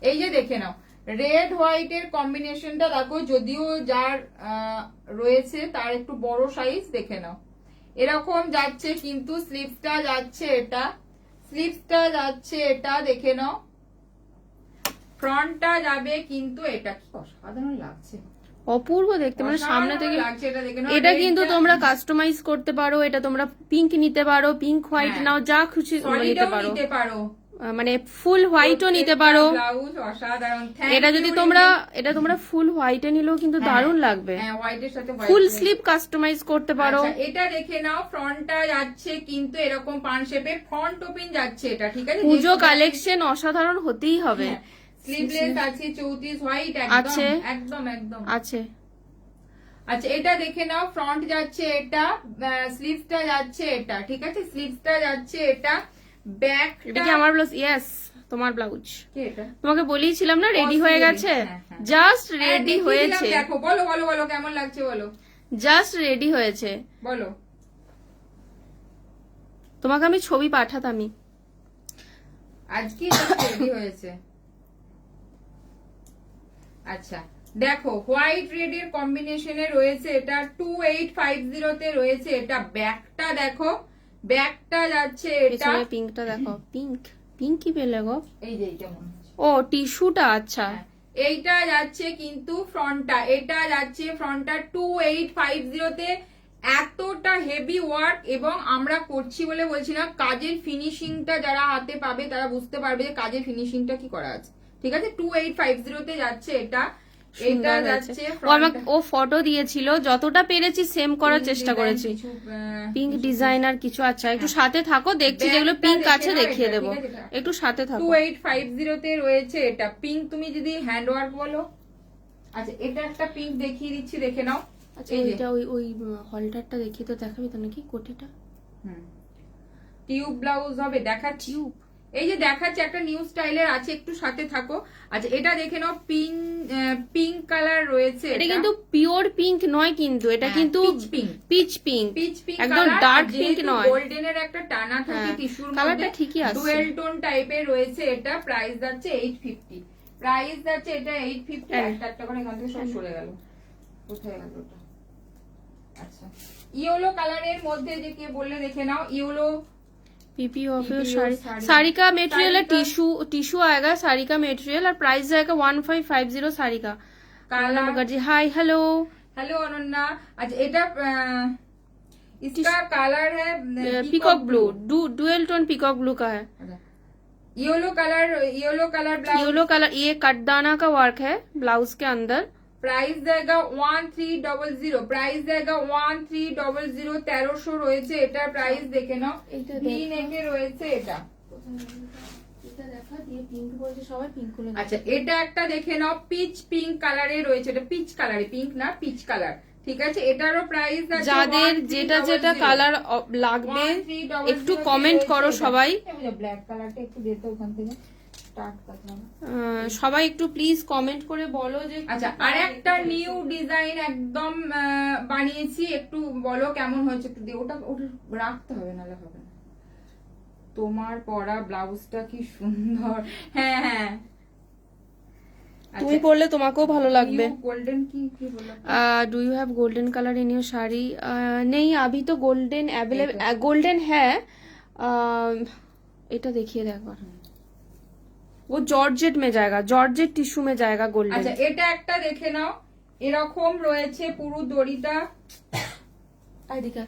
এই যে দেখে নাও, রেড হোয়াইট এর কম্বিনেশনটা দেখো, যদিও যার রয়েছে তার একটু বড় সাইজ, দেখে নাও, এরকম যাচ্ছে কিন্তু স্লিভসটা যাচ্ছে এটা, স্লিভসটা যাচ্ছে এটা, দেখে নাও, ফ্রন্টটা যাবে কিন্তু এটা, কি অসাধারণ লাগছে, অপূর্ব দেখতে, মানে সামনে থেকে লাগছে এটা, দেখে নাও। এটা কিন্তু তোমরা কাস্টমাইজ করতে পারো, এটা তোমরা পিঙ্ক নিতে পারো, পিঙ্ক হোয়াইট নাও, যা খুশি নিতে পারো। মানে ফুল হোয়াইটও নিতে পারো। ব্লাউজ অসাধারণ। এটা তোমরা ফুল হোয়াইটে নিলেও কিন্তু দারুণ লাগবে। হ্যাঁ, হোয়াইটের সাথে ফুল স্লিভ কাস্টমাইজ করতে পারো। এটা দেখে নাও, ফ্রন্টটা যাচ্ছে কিন্তু এরকম পান শেপে, ফ্রন্ট ওপেন যাচ্ছে এটা, ঠিক আছে? পুজো কালেকশন অসাধারণ হতেই হবে। স্লিভলেস আছে, 34 হোয়াইট আছে, একদম একদম আছে। আচ্ছা, এটা দেখে নাও, ফ্রন্ট যাচ্ছে এটা, স্লিভসটা যাচ্ছে এটা, ঠিক আছে? স্লিভসটা যাচ্ছে এটা, ব্যাক এটা কি আমার ব্লাউজ? ইয়েস, তোমার ব্লাউজ। কি এটা? তোমাকে বলেইছিলাম না রেডি হয়ে গেছে, জাস্ট রেডি হয়েছে। দেখো, বলো বলো বলো কেমন লাগছে বলো। জাস্ট রেডি হয়েছে, বলো। তোমাকে আমি ছবি পাঠাতামই। আজকে রেডি হয়েছে। আচ্ছা দেখো, হোয়াইট রেড এর কম্বিনেশনে রয়েছে এটা, 2850 তে রয়েছে এটা। ব্যাকটা দেখো, ব্যাকটা যাচ্ছে এটা, পিঙ্কটা দেখো, পিঙ্ক কি পেলে গো? এই যে এইটা মনে হচ্ছে, ও টিস্যুটা, আচ্ছা। এইটা যাচ্ছে কিন্তু ফ্রন্টটা, এটা যাচ্ছে ফ্রন্টটা 2850 তে। এতটা হেভি ওয়ার্ক, এবং আমরা করছি বলে বলছি না, কাজের ফিনিশিংটা যারা হাতে পাবে তারা বুঝতে পারবে যে কাজের ফিনিশিংটা কি করা আছে, ঠিক আছে? 2850 তে যাচ্ছে এটা। এটা যাচ্ছে ও ফটো দিয়েছিল, যতটা পেরেছি সেম করার চেষ্টা করেছি। পিঙ্ক ডিজাইনার কিছু। আচ্ছা, একটু সাথে থাকো, দেখছি যেগুলো পিঙ্ক আছে দেখিয়ে দেবো, একটু সাথে থাকো। 2850 তে রয়েছে এটা। পিঙ্ক তুমি যদি হ্যান্ড ওয়ার্ক বলো। আচ্ছা, এটা একটা পিঙ্ক দেখিয়ে দিচ্ছি, দেখে নাও। আচ্ছা, এটা ওই হলটারটা দেখিয়ে তো দেখাবি তো নাকি? কোটিটা টিউব ব্লাউজ হবে, দেখা টিউব, এই যে দেখাচ্ছে একটা নিউ স্টাইলের আছে, একটু সাথে থাকো। আচ্ছা, এটা দেখে নাও, পিঙ্ক কালার রয়েছে। এটা কিন্তু পিওর পিঙ্ক নয়, কিন্তু এটা কিন্তু পিচ পিঙ্ক, একদম ডার্ক পিঙ্ক নয়। গোল্ডেন এর একটা টানা থাকে টিস্যুর মধ্যে, কালারটা ঠিকই আছে, ডুয়েল টোন টাইপের রয়েছে এটা। প্রাইস যাচ্ছে 850, প্রাইস যাচ্ছে এটা 850। একটা করে এখান থেকে সব সরে গেল, কোথায় গেল ওটা? আচ্ছা, ইয়েলো কালারের মধ্যে যে কে বললে দেখে নাও, ইয়েলো पीपी ऑफ साड़ी का मटेरियल है, टिश्यू आएगा साड़ी का मटेरियल, और प्राइस जाएगा 1550 साड़ी का। काला मुखर्जी, हाय, हेलो हेलो अनन्या। अच्छा, এটা इसका कलर है peacock blue, dual tone peacock blue का है। Yellow colour blouse, yellow colour, ये कटदाना का वर्क है ब्लाउज के अंदर। প্রাইস জায়গা 1300, প্রাইস জায়গা 1300, 1300 রয়েছে এটার প্রাইস। দেখে নাও, ভি নেকে রয়েছে এটা। আচ্ছা, এটা একটা দেখে নাও, পিচ পিঙ্ক কালারে রয়েছে, এটা পিচ কালারে, পিঙ্ক না পিচ কালার, ঠিক আছে? এটারও প্রাইস আছে। যাদের যেটা যেটা কালার লাগবে একটু কমেন্ট করো সবাই। ব্ল্যাক কালারটা একটু দিতে ওখান থেকে সবাই একটু প্লিজ কমেন্ট করে বলো যে। আচ্ছা, আর একটা নিউ ডিজাইন একদম বানিয়েছি, একটু বলো কেমন হয়েছে, একটু দিয়ে। ওটা রাখতে হবে, নাহলে হবে না। তোমার পরা ব্লাউজটা কি সুন্দর। হ্যাঁ হ্যাঁ, তুমি পরলে তোমাকেও ভালো লাগবে। গোল্ডেন কি বলো? Do you have golden colour in your sari? नहीं, अभी तो गोल्डन अवेलेबल, गोल्डन है। এটা দেখিয়ে দে একবার। वो जॉर्जेट में जाएगा, जॉर्जेट टिश्यू में जाएगा गोल्डन। আচ্ছা, এটা একটা দেখে নাও, এরকম রয়েছে পুরো দড়িটা। এদিকে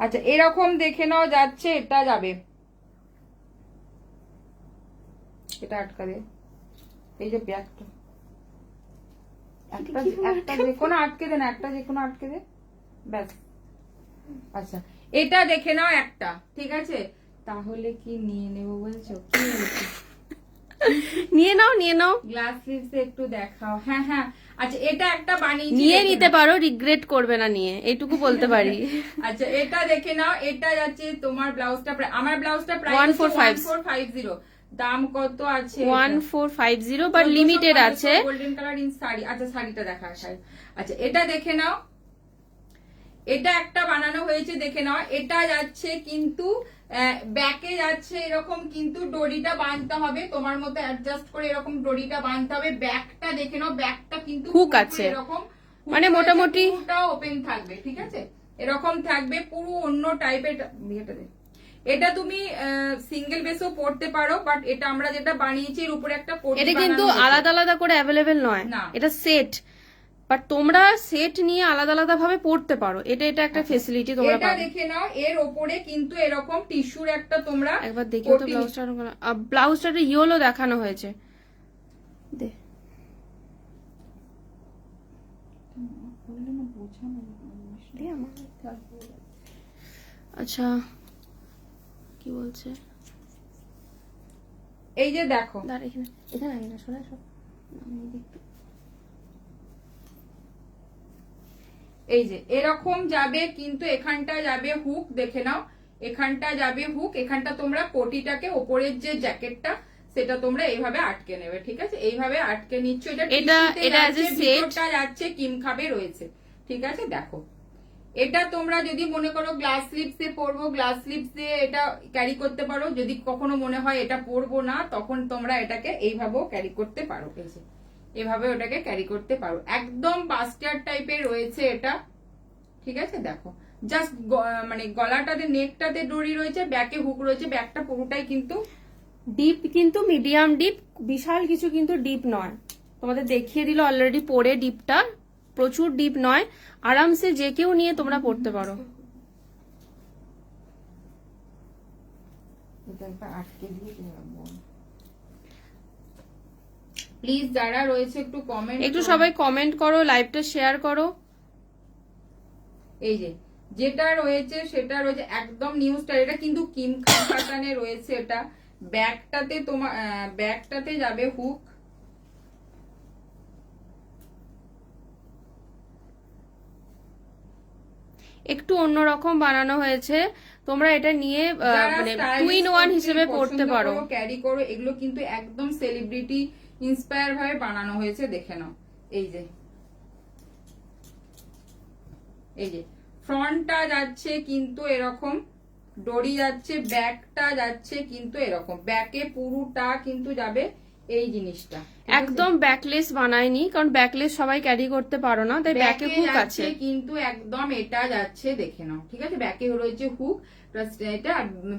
আচ্ছা, এরকম দেখে নাও যাচ্ছে, এটা যাবে, এটা আটকা দে, এই যে ব্যাগটা, একটা যে কোনো আটকে দে না, একটা যে কোনো আটকে দে, ব্যাস। আচ্ছা, এটা দেখে নাও একটা, ঠিক আছে? তাহলে কি নিয়ে নেবো বলছো? কি নিয়ে নাও গ্লাস স্লিভস একটু দেখাও। হ্যাঁ হ্যাঁ, আচ্ছা, এটা একটা বানিয়েছি, নিয়ে নিতে পারো, রিগ্রেট করবে না নিয়ে, এইটুকু বলতে পারি। আচ্ছা, এটা দেখে নাও, এটা যাচ্ছে তোমার ব্লাউজটা, আমার ব্লাউজটা প্রাইস 1450। দাম কত আছে? 1450, বাট লিমিটেড আছে। Golden colour in sari. আচ্ছা, শাড়িটা দেখা। আচ্ছা, এটা দেখে নাও, এটা একটা বানানো হয়েছে, দেখে নাও। এটা যাচ্ছে কিন্তু ব্যাকে যাচ্ছে এরকম, কিন্তু দড়িটা বাঁধতে হবে তোমার মতো অ্যাডজাস্ট করে, এরকম দড়িটা বাঁধতে হবে। ব্যাকটা দেখে নাও, ব্যাকটা কিন্তু হুক আছে, এরকম, মানে মোটামুটি পুরোটা ওপেন থাকবে, ঠিক আছে? এরকম থাকবে, পুরো অন্য টাইপের। এটা তুমি সিঙ্গেল বেসও পড়তে পারো, বাট এটা আমরা যেটা বানিয়েছি এর উপরে একটা কোটি, এটা কিন্তু আলাদা আলাদা করে অ্যাভেলেবেল নয়, এটা সেট। বাট তোমরা সেট নিয়ে আলাদা আলাদা ভাবে পড়তে পারো, এটা একটা ফেসিলিটি তোমরা এটা পাবে। দেখে নাও, এর ওপরে কিন্তু এরকম টিস্যুর একটা তোমরা একবার দেখিও তো ব্লাউজটা ইয়েলো দেখানো হয়েছে। দে আচ্ছা কি বলছে, এই যে দেখো এখানে আগে না শোনা সব এই যে এরকম যাবে, কিন্তু এখানটা যাবে হুক, দেখে নাও এখানটা যাবে হুক, এখানটা তোমরা কোটিটাকে ওপরের যে জ্যাকেটটা সেটা তোমরা এইভাবে আটকে নেবে, ঠিক আছে? এইভাবে আটকে নিচ্ছ, এটা ভিতরটা যাচ্ছে কিম খাবে রয়েছে, ঠিক আছে? দেখো এটা তোমরা যদি মনে করো গ্লাস স্লিপস এ পরবো, গ্লাস স্লিপস এ এটা ক্যারি করতে পারো। যদি কখনো মনে হয় এটা পরবো না, তখন তোমরা এটাকে এইভাবেও ক্যারি করতে পারো, এই যে এভাবে ওটাকে ক্যারি করতে পারো। একদম বাস্টার টাইপের রয়েছে এটা, ঠিক আছে? দেখো জাস্ট মানে গলাটাতে নেকটাতে দড়ি রয়েছে, ব্যাকে হুক রয়েছে, ব্যাকটা পুরোটাই কিন্তু ডিপ, কিন্তু মিডিয়াম ডিপ, বিশাল কিছু কিন্তু ডিপ নয়। তোমাদের দেখিয়ে দিল অলরেডি পরে, ডিপটা প্রচুর ডিপ নয়, আরামসে যে কেউ নিয়ে তোমরা পড়তে পারো। প্লিজ যারা রয়েছে একটু কমেন্ট, একটু সবাই কমেন্ট করো, লাইভটা শেয়ার করো। এই যে যেটা রয়েছে সেটা রয়েছে একদম নিউ স্টাইল, এটা কিন্তু কিম খান প্যাটার্নে রয়েছে। এটা ব্যাকটাতে তোমার ব্যাকটাতে যাবে হুক, একটু অন্যরকম বানানো হয়েছে, তোমরা এটা নিয়ে মানে 2 in 1 হিসেবে পড়তে পারো, ক্যারি করো। এগুলো কিন্তু একদম সেলিব্রিটি ইন্সপায়ার ভাবে বানানো হয়েছে, দেখে নাও। এই যে এই যে ফ্রন্টটা যাচ্ছে কিন্তু এরকম দড়ি যাচ্ছে, ব্যাকটা যাচ্ছে কিন্তু এরকম, ব্যাকে পুরোটা কিন্তু যাবে এই জিনিসটা। একদম ব্যাকলেস বানায়নি, কারণ ব্যাকলেস সবাই ক্যারি করতে পারো না, তাই ব্যাকে হুক আছে, কিন্তু একদম এটা যাচ্ছে, দেখে নাও, ঠিক আছে? ব্যাকে রয়েছে হুক, এটা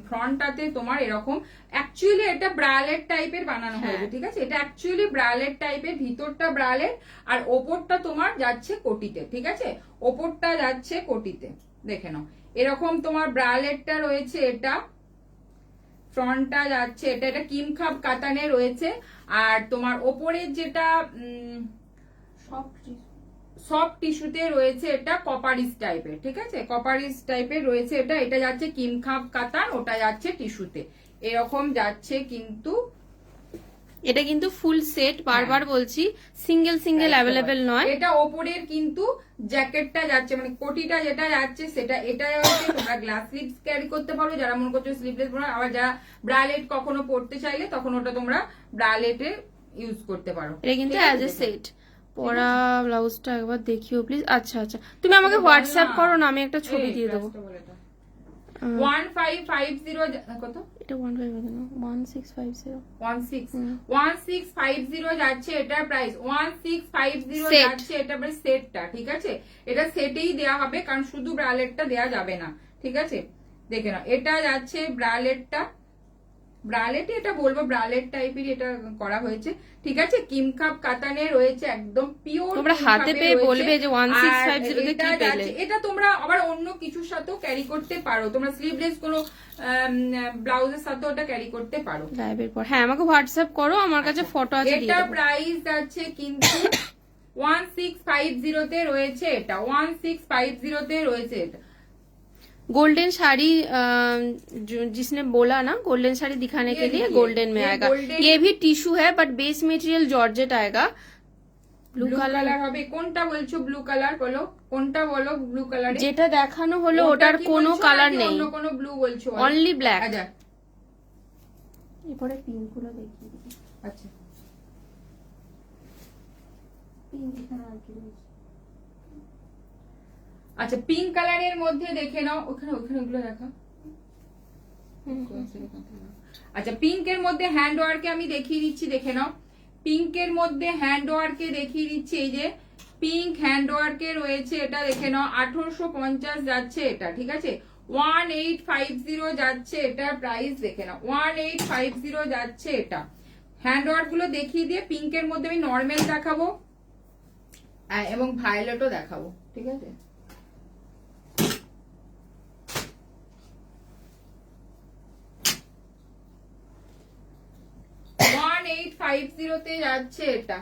ফ্রন্টটাতে তোমার এরকম। অ্যাকচুয়ালি এটা ব্রালেট টাইপের বানানো হয়েছে, ঠিক আছে? এটা অ্যাকচুয়ালি ব্রালেট টাইপের, ভিতরটা ব্রালেট আর ওপরটা তোমার যাচ্ছে কোটিতে, ঠিক আছে? ওপরটা যাচ্ছে কোটিতে, দেখে নাও এরকম তোমার ব্রালেটটা রয়েছে, এটা ফ্রন্টটা যাচ্ছে, এটা কিম খাব কাতানে রয়েছে। আর তোমার ওপরের যেটা সফট টিস্যুতে রয়েছে, এটা কপারিস টাইপের, ঠিক আছে? কপারিস টাইপের রয়েছে এটা, এটা যাচ্ছে কিম খাব কাতান, ওটা যাচ্ছে টিস্যুতে, এরকম যাচ্ছে। কিন্তু এটা কিন্তু ফুল সেট, বারবার বলছি, সিঙ্গেল সিঙ্গেল অ্যাভেলেবেল নয়। এটা ওপরের কিন্তু জ্যাকেটটা যাচ্ছে, মানে কোটিটা যেটা যাচ্ছে সেটা, এটা হচ্ছে তোমরা গ্লাস স্লিভস ক্যারি করতে পারো যারা মনে করছো স্লিভলেস পরো, আবার যারা ব্রালেট কখনো পরতে চাইলে তখন ওটা তোমরা ব্রালেটে ইউজ করতে পারো। এটা কিন্তু অ্যাজ এ সেট। পরা ব্লাউজটা একবার দেখিও প্লিজ। আচ্ছা আচ্ছা, তুমি আমাকে হোয়াটসঅ্যাপ করো না, আমি একটা ছবি দিয়ে দেবো। 1550 কত? এটা 1650 যাচ্ছে এটার প্রাইস, 1650 যাচ্ছে এটা সেটটা, ঠিক আছে? এটা সেটেই দেয়া হবে, কারণ শুধু ব্রালেটটা দেয়া যাবে না, ঠিক আছে? দেখে নাও এটা যাচ্ছে ব্রালেটটা, ব্রালেটে এটা বলবো ব্রালেট টাইপেরই এটা করা হয়েছে, ঠিক আছে? কিম খাব কাতানে রয়েছে, একদম পিওর। তোমরা হাতে পেয়ে বলবে যে 1650 তে কি পেলে। এটা তোমরা আবার অন্য কিছুর সাথেও ক্যারি করতে পারো, তোমরা স্লিভলেস কোনো ব্লাউজের সাথে ওটা ক্যারি করতে পারো। লাইভের পর হ্যাঁ আমাকে হোয়াটসঅ্যাপ করো, আমার কাছে ফটো আছে, দিয়ে এটা দেবো। প্রাইস আছে কিন্তু 1650 তে রয়েছে, এটা 1650 তে রয়েছে। এটা गोल्डन साड़ी जिसने बोला ना, गोल्डन साड़ी दिखाने के लिए गोल्डन में आएगा। ये भी टिश्यू है बट बेस मटेरियल जॉर्जेट आएगा। ব্লু কালার হবে, কোনটা বলছো? ব্লু কালার বলো, কোনটা বলো? ব্লু কালার যেটা দেখানো হলো ওটার কোনো কালার নেই, অন্য কোনো ব্লু বলছো? Only black. আচ্ছা এরপরে পিঙ্ক গুলো দেখিয়ে দিই। আচ্ছা পিঙ্ক এখানে আর কি রয়েছে? আচ্ছা পিঙ্ক কালারের মধ্যে দেখে নাও, ওখানে ওখানে ওগুলো দেখা। আচ্ছা পিঙ্কের মধ্যে হ্যান্ড ওয়ার্কে আমি দেখিয়ে দিচ্ছি, দেখে নাও। পিঙ্কের মধ্যে হ্যান্ড ওয়ার্কে দেখিয়ে দিচ্ছি, এই যে পিঙ্ক হ্যান্ড ওয়ার্কে রয়েছে, এটা দেখে নাও 1850 যাচ্ছে এটা, ঠিক আছে? 1850 যাচ্ছে এটার প্রাইস, দেখে নাও 1850 যাচ্ছে এটা। হ্যান্ড ওয়ার্ক গুলো দেখিয়ে দিয়ে পিঙ্কের মধ্যে আমি নর্মাল দেখাবো। এবং ভায়োলেটও দেখাবো, ঠিক আছে। তে যাচ্ছে এটা।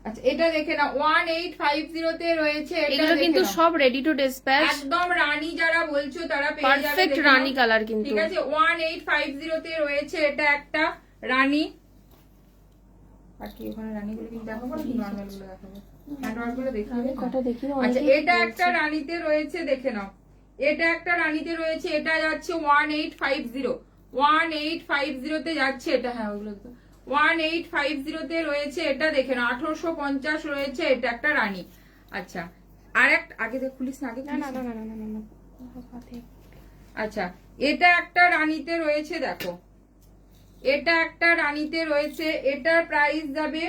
আচ্ছা এটা দেখে না 1850 তে রয়েছে, এগুলো কিন্তু সব রেডি টু ডিসপ্যাচ, একদম রানী যারা বলছো তারা পেয়ে যাবে, পারফেক্ট রানী কালার কিন্তু, ঠিক আছে। 1850 তে রয়েছে এটা একটা রানী। আর কি ওখানে রানীগুলো কি দেখাবো নাকি নরমাল গুলো দেখাবো? হ্যান্ডওয়ার্ক গুলো দেখিয়ে কটা দেখি না। আচ্ছা এটা একটা রানীতে রয়েছে, দেখে নাও। এটা একটা রানীতে রয়েছে, এটা যাচ্ছে 1850 তে যাচ্ছে এটা। হ্যাঁ ওগুলো 1850 তে রয়েছে এটা, দেখে নাও। 1850 রয়েছে, এটা একটা রানী। আচ্ছা আর একটা আগে দেখ, খুলিস না আগে, না না না না না না না। আচ্ছা এটা একটা রানীতে রয়েছে, দেখো এটা একটা রানীতে রয়েছে, এটার প্রাইস যাবে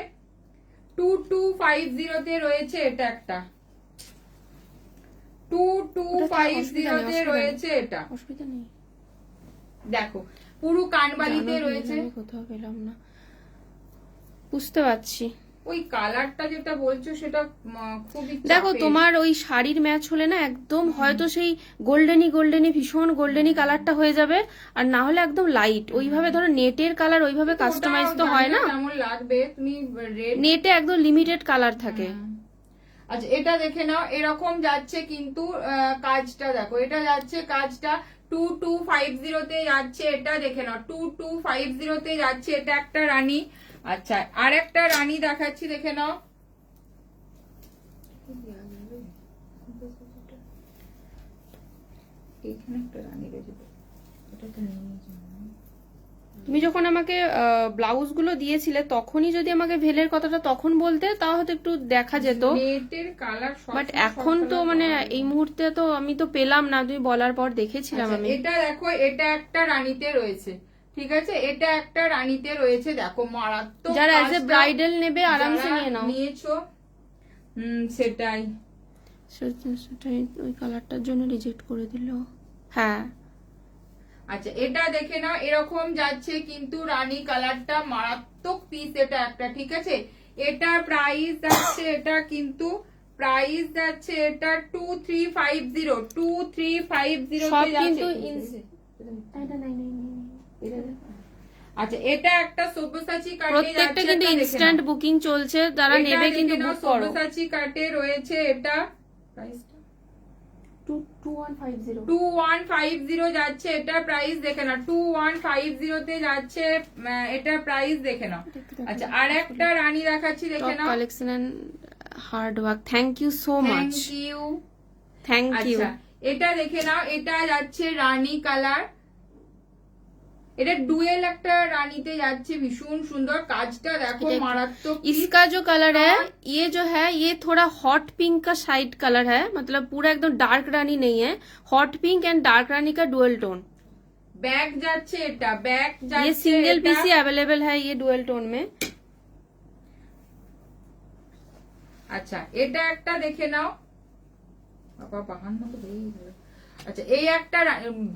2250 তে রয়েছে, এটা একটা 2250 তে রয়েছে এটা, অসুবিধা নেই। দেখো পুরো কানবালিতে রয়েছে, কোথাও পেলাম না, বুঝতে পারছি। ওই কালারটা যেটা বলছো সেটা খুবই দেখো তোমার ওই শাড়ির ম্যাচ হলে না একদম হয়তো সেই গোল্ডেনি ভীষণ গোল্ডেনি কালারটা হয়ে যাবে, আর না হলে একদম লাইট। ওইভাবে ধরো নেটের কালার ওইভাবে কাস্টমাইজ তো হয় না, কেমন লাগবে তুমি নেটে একদম লিমিটেড কালার থাকে। আচ্ছা এটা দেখে নাও, এরকম যাচ্ছে কিন্তু কাজটা দেখো, এটা যাচ্ছে কাজটা 2250 তে যাচ্ছে, এটা দেখে নাও 2250 তে যাচ্ছে, এটা একটা রানী। আচ্ছা আর একটা রানী দেখাচ্ছি, দেখে নাও। এইখানে একটা রানী রয়েছে, এটা তো নিয়ে তুমি যখন আমাকে ব্লাউজ গুলো দিয়েছিলে তখনই যদি আমাকে ভেলের কথাটা তখন বলতে তাও হয়তো একটু দেখা যেত, নেটের কালার। বাট এখন তো মানে এই মুহূর্তে তো আমি তো পেলাম না, তুমি বলার পর দেখেছিলাম আমি। এটা দেখো এটা একটা রানীতে রয়েছে, ঠিক আছে, এটা একটা রানীতে রয়েছে, দেখো মারাত্মক। যারা এজ এ ব্রাইডাল নেবে আরামসে নিয়ে নাও। নিয়েছো সেটাই সেটাই, ওই কালারটার জন্য রিজেক্ট করে দিল। হ্যাঁ আচ্ছা এটা দেখে নাও, এরকম যাচ্ছে কিন্তু রানী কালারটা, মারাত্মক পিস এটা একটা, ঠিক আছে। এটা প্রাইস যাচ্ছে, এটা কিন্তু প্রাইস যাচ্ছে এটা 2350 সব কিন্তু আচ্ছা এটা একটা সব্যসাচী কাটে, প্রত্যেকটা কিন্তু ইনস্ট্যান্ট বুকিং চলছে, যারা নেবে কিন্তু বুক করো। সব্যসাচী কাটে রয়েছে, এটা প্রাইসটা 2150 যাচ্ছে, এটা প্রাইস দেখে না 2150 তে যাচ্ছে, এটা প্রাইস দেখে নাও। আচ্ছা আর একটা রানী দেখাচ্ছি, দেখে নাও। Collection and hard work, thank you so much, thank you. আচ্ছা এটা দেখে নাও, এটা যাচ্ছে রানী কালার, এটা ডুয়েল একটা রানীতে যাচ্ছে, ভীষণ সুন্দর কাজটা দেখো, मारात्मक। इसका जो कलर है ये जो है ये थोड़ा हॉट पिंक का साइड कलर है, मतलब पूरा एकदम डार्क रानी नहीं है, हॉट पिंक एंड डार्क रानी का डुअल टोन। बैक যাচ্ছে, এটা बैक যাচ্ছে, ये सिंगल पीस ही अवेलेबल है ये डुअल टोन में। আচ্ছা এটা একটা দেখে নাও, বাবা বাহান্ন তো হয়েই গেল। আচ্ছা এই একটা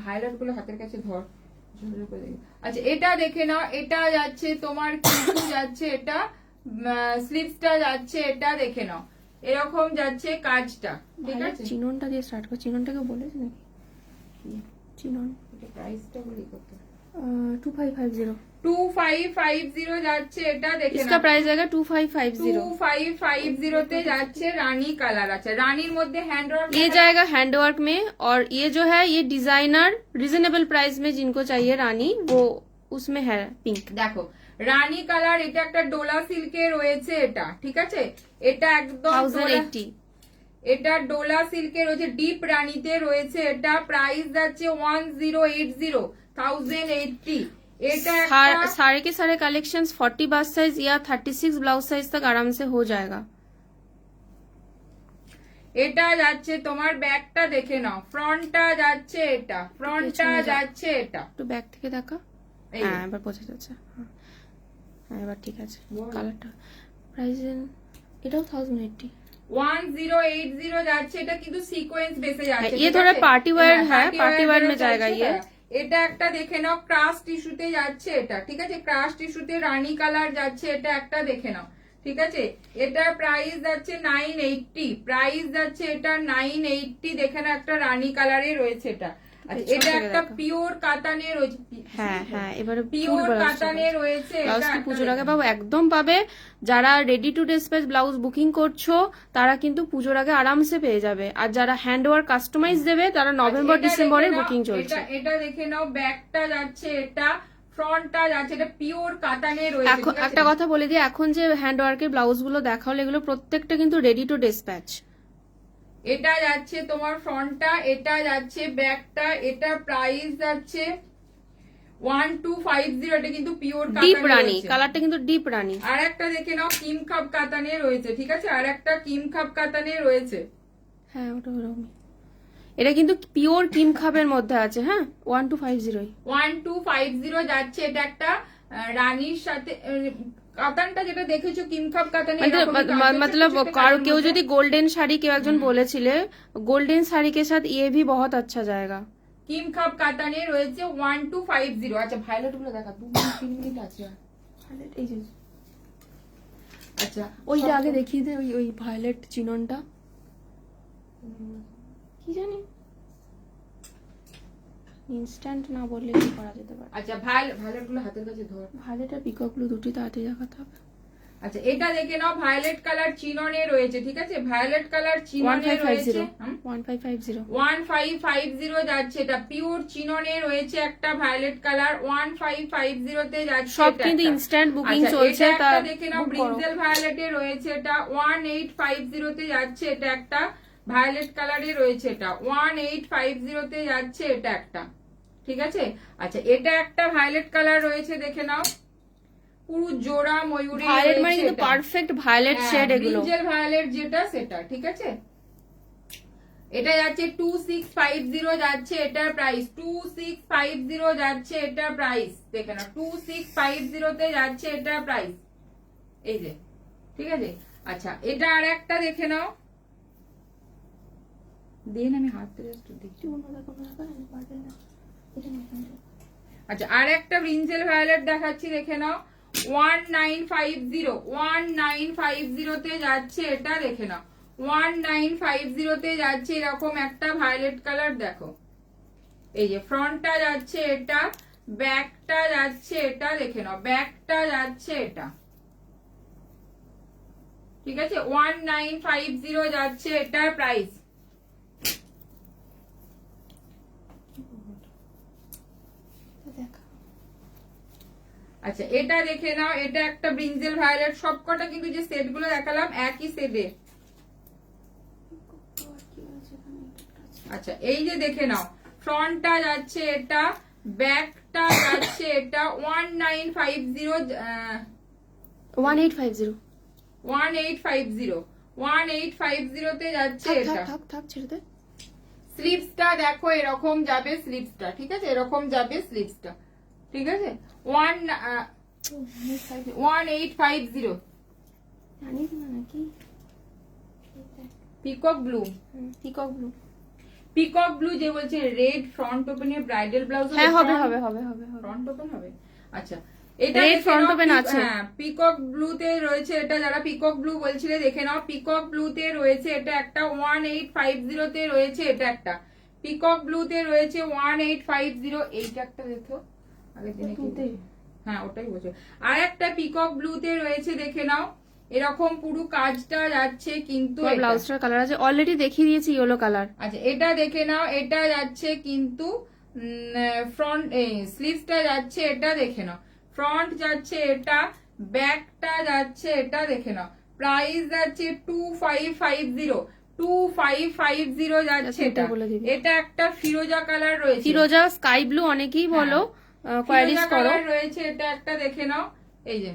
ভায়োলেট গুলো হাতের কাছে ধর। আচ্ছা এটা দেখে নাও, এটা যাচ্ছে তোমার কিন্তু যাচ্ছে, এটা স্লিভসটা যাচ্ছে, এটা দেখে নাও এরকম যাচ্ছে কাজটা, ঠিক আছে। চিননটা দিয়ে স্টার্ট কর, চিননটাকে বলেছ নাকি? চিনন এটা প্রাইসটা বলি কত? 2550 যাচ্ছে, এটা দেখে নাও। इसका प्राइस आएगा 2550 তে যাচ্ছে, রানী কালার আছে, রানীর মধ্যে হ্যান্ডওয়ার্ক ये जाएगा हैंडवर्क में, और ये जो है ये डिजाइनर रिजनेबल प्राइस में जिनको चाहिए रानी वो उसमें है पिंक। দেখো রানী কালার, এটা একটা ডোলা সিল্কে রয়েছে, এটা ঠিক আছে, এটা একদম 1080, এটা ডোলা সিল্কে রয়েছে, ডিপ রানীতে রয়েছে, এটা প্রাইস যাচ্ছে 1080 এটা सारे के सारे कलेक्शंस 40 बस्ट साइज या 36 ब्लाउज साइज तक आराम से हो जाएगा। এটা যাচ্ছে তোমার ব্যাকটা দেখে নাও, ফ্রন্টটা যাচ্ছে, এটা ফ্রন্টটা যাচ্ছে, এটা একটু ব্যাক থেকে দেখা, হ্যাঁ এবার বোঝা যাচ্ছে, হ্যাঁ এবার ঠিক আছে। কালারটা প্রাইস এটাও 1080 যাচ্ছে, এটা কিন্তু সিকোয়েন্স বেসে যাচ্ছে, ये थोड़ा पार्टी वेयर है, पार्टी वेयर में जाएगा ये। এটা একটা দেখে নাও, ক্রাশ টিস্যুতে যাচ্ছে এটা, ঠিক আছে, ক্রাশ টিস্যুতে রানী কালার যাচ্ছে, এটা একটা দেখে নাও, ঠিক আছে। এটার প্রাইস যাচ্ছে 980, প্রাইস যাচ্ছে এটা 980, দেখে নাও একটা রানী কালারে রয়েছে এটা। আচ্ছা, এটা একটা পিওর কাতানে রয়েছে, হ্যাঁ হ্যাঁ, এবারে পিওর কাতানে রয়েছে, ব্লাউজ এটা কি একটা পুজোর আগে পাবো? একদম পাবে। যারা ready to dispatch blouse booking করছো তারা কিন্তু পুজোর আগে আরামসে পেয়ে যাবে, আর যারা হ্যান্ড ওয়ার্ক কাস্টমাইজ দেবে তারা নভেম্বর এটা ডিসেম্বরে দেখে নাও, বুকিং চলছে। এটা দেখে নাও, ব্যাকটা যাচ্ছে এটা, ফ্রন্টটা যাচ্ছে এটা, পিওর কাতানে রয়েছে। এখন একটা কথা বলে দিই, এখন যে হ্যান্ড ওয়ার্কের ব্লাউজ গুলো দেখালো এগুলো প্রত্যেকটা কিন্তু রেডি টু ডিসপ্যাচ। এটা যাচ্ছে তোমার ফ্রন্টটা, এটা যাচ্ছে ব্যাকটা, এটা প্রাইস যাচ্ছে 1250, এটা কিন্তু পিওর ডিপ কাতানে রানী রয়েছে। কালারটা কিন্তু ডিপ রানী। আর একটা দেখে নাও কিম খাপ কাতানে রয়েছে, ঠিক আছে, আর একটা কিম খাপ কাতানে রয়েছে। হ্যাঁ ওটা ওরকমই, এটা কিন্তু পিওর কিম খাবের মধ্যে আছে। হ্যাঁ 1250 1250 যাচ্ছে, এটা একটা রানীর সাথে কাতানটা যেটা দেখেছো কিম খাপ কাতানে, मतलब কেউ যদি গোল্ডেন শাড়ি, কেউ একজন বলেছিলে গোল্ডেন শাড়ি কে সাথ ये भी बहुत अच्छा जाएगा। কিম খাপ কাতানে রয়েছে 1250। আচ্ছা, ভায়োলেট গুলো দেখা, 2-3 মিনিট আছে। ভায়োলেট এই যে, আচ্ছা ওইটা আগে দেখিয়ে দে, ওই ভায়োলেট চিননটা কি জানি, ইনস্ট্যান্ট না বললে কি করা যেতে পারে। আচ্ছা, ভায়োলেট গুলো হাতের কাছে ধর। ভায়োলেট আর পিকক ব্লু দুটি তাড়াতাড়ি দেখাতে হবে। আচ্ছা, এটা দেখে নাও, ভায়োলেট কালার চিননে রয়েছে, ঠিক আছে, ভায়োলেট কালার চিননে রয়েছে 1550 1550 যাচ্ছে, এটা পিওর চিননে রয়েছে একটা ভায়োলেট কালার, 1550 তে যাচ্ছে। সব কিন্তু ইনস্ট্যান্ট বুকিং চলছে। তা দেখে নাও, ব্রিঞ্জেল ভায়োলেটে রয়েছে, এটা 1850 তে যাচ্ছে, এটা একটা ভায়োলেট কালারে রয়েছে, এটা 1850 তে যাচ্ছে, এটা একটা, ঠিক আছে। আচ্ছা, এটা একটা ভায়োলেট কালার রয়েছে, দেখে নাও, পুরো জোড়া ময়ূরী ভায়োলেট মানে কিন্তু পারফেক্ট ভায়োলেট শেড এগুলো, ব্রিঞ্জেল ভায়োলেট যেটা সেটা, ঠিক আছে। এটা যাচ্ছে 2650 যাচ্ছে, এটার প্রাইস 2650 যাচ্ছে, এটার প্রাইস দেখে নাও, 2650 তে যাচ্ছে, এটার প্রাইস এই যে, ঠিক আছে। আচ্ছা, এটা আর একটা দেখে নাও, দিন আমি হাত ধরে একটু দেখি। আচ্ছা, আর একটা ব্রিঞ্জেল ভায়োলেট দেখাচ্ছি, দেখে নাও, 1950 তে যাচ্ছে, এটা দেখে নাও, 1950 তে যাচ্ছে, এরকম একটা ভায়োলেট কালার দেখো, এই যে ফ্রন্টটা যাচ্ছে এটা, ব্যাকটা যাচ্ছে এটা, দেখে নাও, ব্যাকটা যাচ্ছে এটা, ঠিক আছে, 1950 যাচ্ছে, এটার প্রাইস। আচ্ছা, এটা দেখে নাও, এটা একটা ব্রিঞ্জেল ভায়োলেট, সবকটা কিন্তু যে সেট গুলো দেখালাম একই সেটে। আচ্ছা, এই যে দেখে নাও, ফ্রন্টটা যাচ্ছে এটা, ব্যাকটা যাচ্ছে এটা, 1850 তে যাচ্ছে এটা। থাক ছেড়ে দে। স্লিভসটা দেখো, এরকম যাবে স্লিভসটা, ঠিক আছে, এরকম যাবে স্লিভসটা, ঠিক আছে, 1850 জানিস না নাকি? Peacock blue, peacock blue, peacock blue যে বলছে, রেড ফ্রন্ট ওপেনের ব্রাইডাল ব্লাউজ। হ্যাঁ হবে হবে হবে হবে ফ্রন্ট ওপেন হবে। আচ্ছা, এটা রেড ফ্রন্ট ওপেন আছে। হ্যাঁ, পিকক ব্লু তে রয়েছে এটা, যারা পিকক ব্লু বলছিলে দেখে নাও, পিকক ব্লু তে রয়েছে এটা একটা, 1850 তে রয়েছে এটা একটা, পিকক ব্লু তে রয়েছে 1850। এইটা একটা দেখো, আগের দিনে হ্যাঁ ওটাই বলছো। আর একটা পিকক ব্লু তে রয়েছে, দেখে নাও, এরকম পুরো কাজটা যাচ্ছে, কিন্তু ব্লাউজটার কালার আছে অলরেডি দেখিয়ে দিয়েছি, ইয়েলো কালার। আচ্ছা, এটা দেখে নাও, এটা যাচ্ছে কিন্তু ফ্রন্ট স্লিভসটা যাচ্ছে এটা, দেখে নাও, ফ্রন্ট যাচ্ছে এটা, ব্যাকটা যাচ্ছে এটা, দেখে নাও, প্রাইস যাচ্ছে 2550 যাচ্ছে এটা। এটা একটা ফিরোজা কালার রয়েছে, ফিরোজা স্কাই ব্লু অনেকেই বলো, কোয়ারিজ করো, রয়েছে এটা একটা, দেখে নাও, এই যে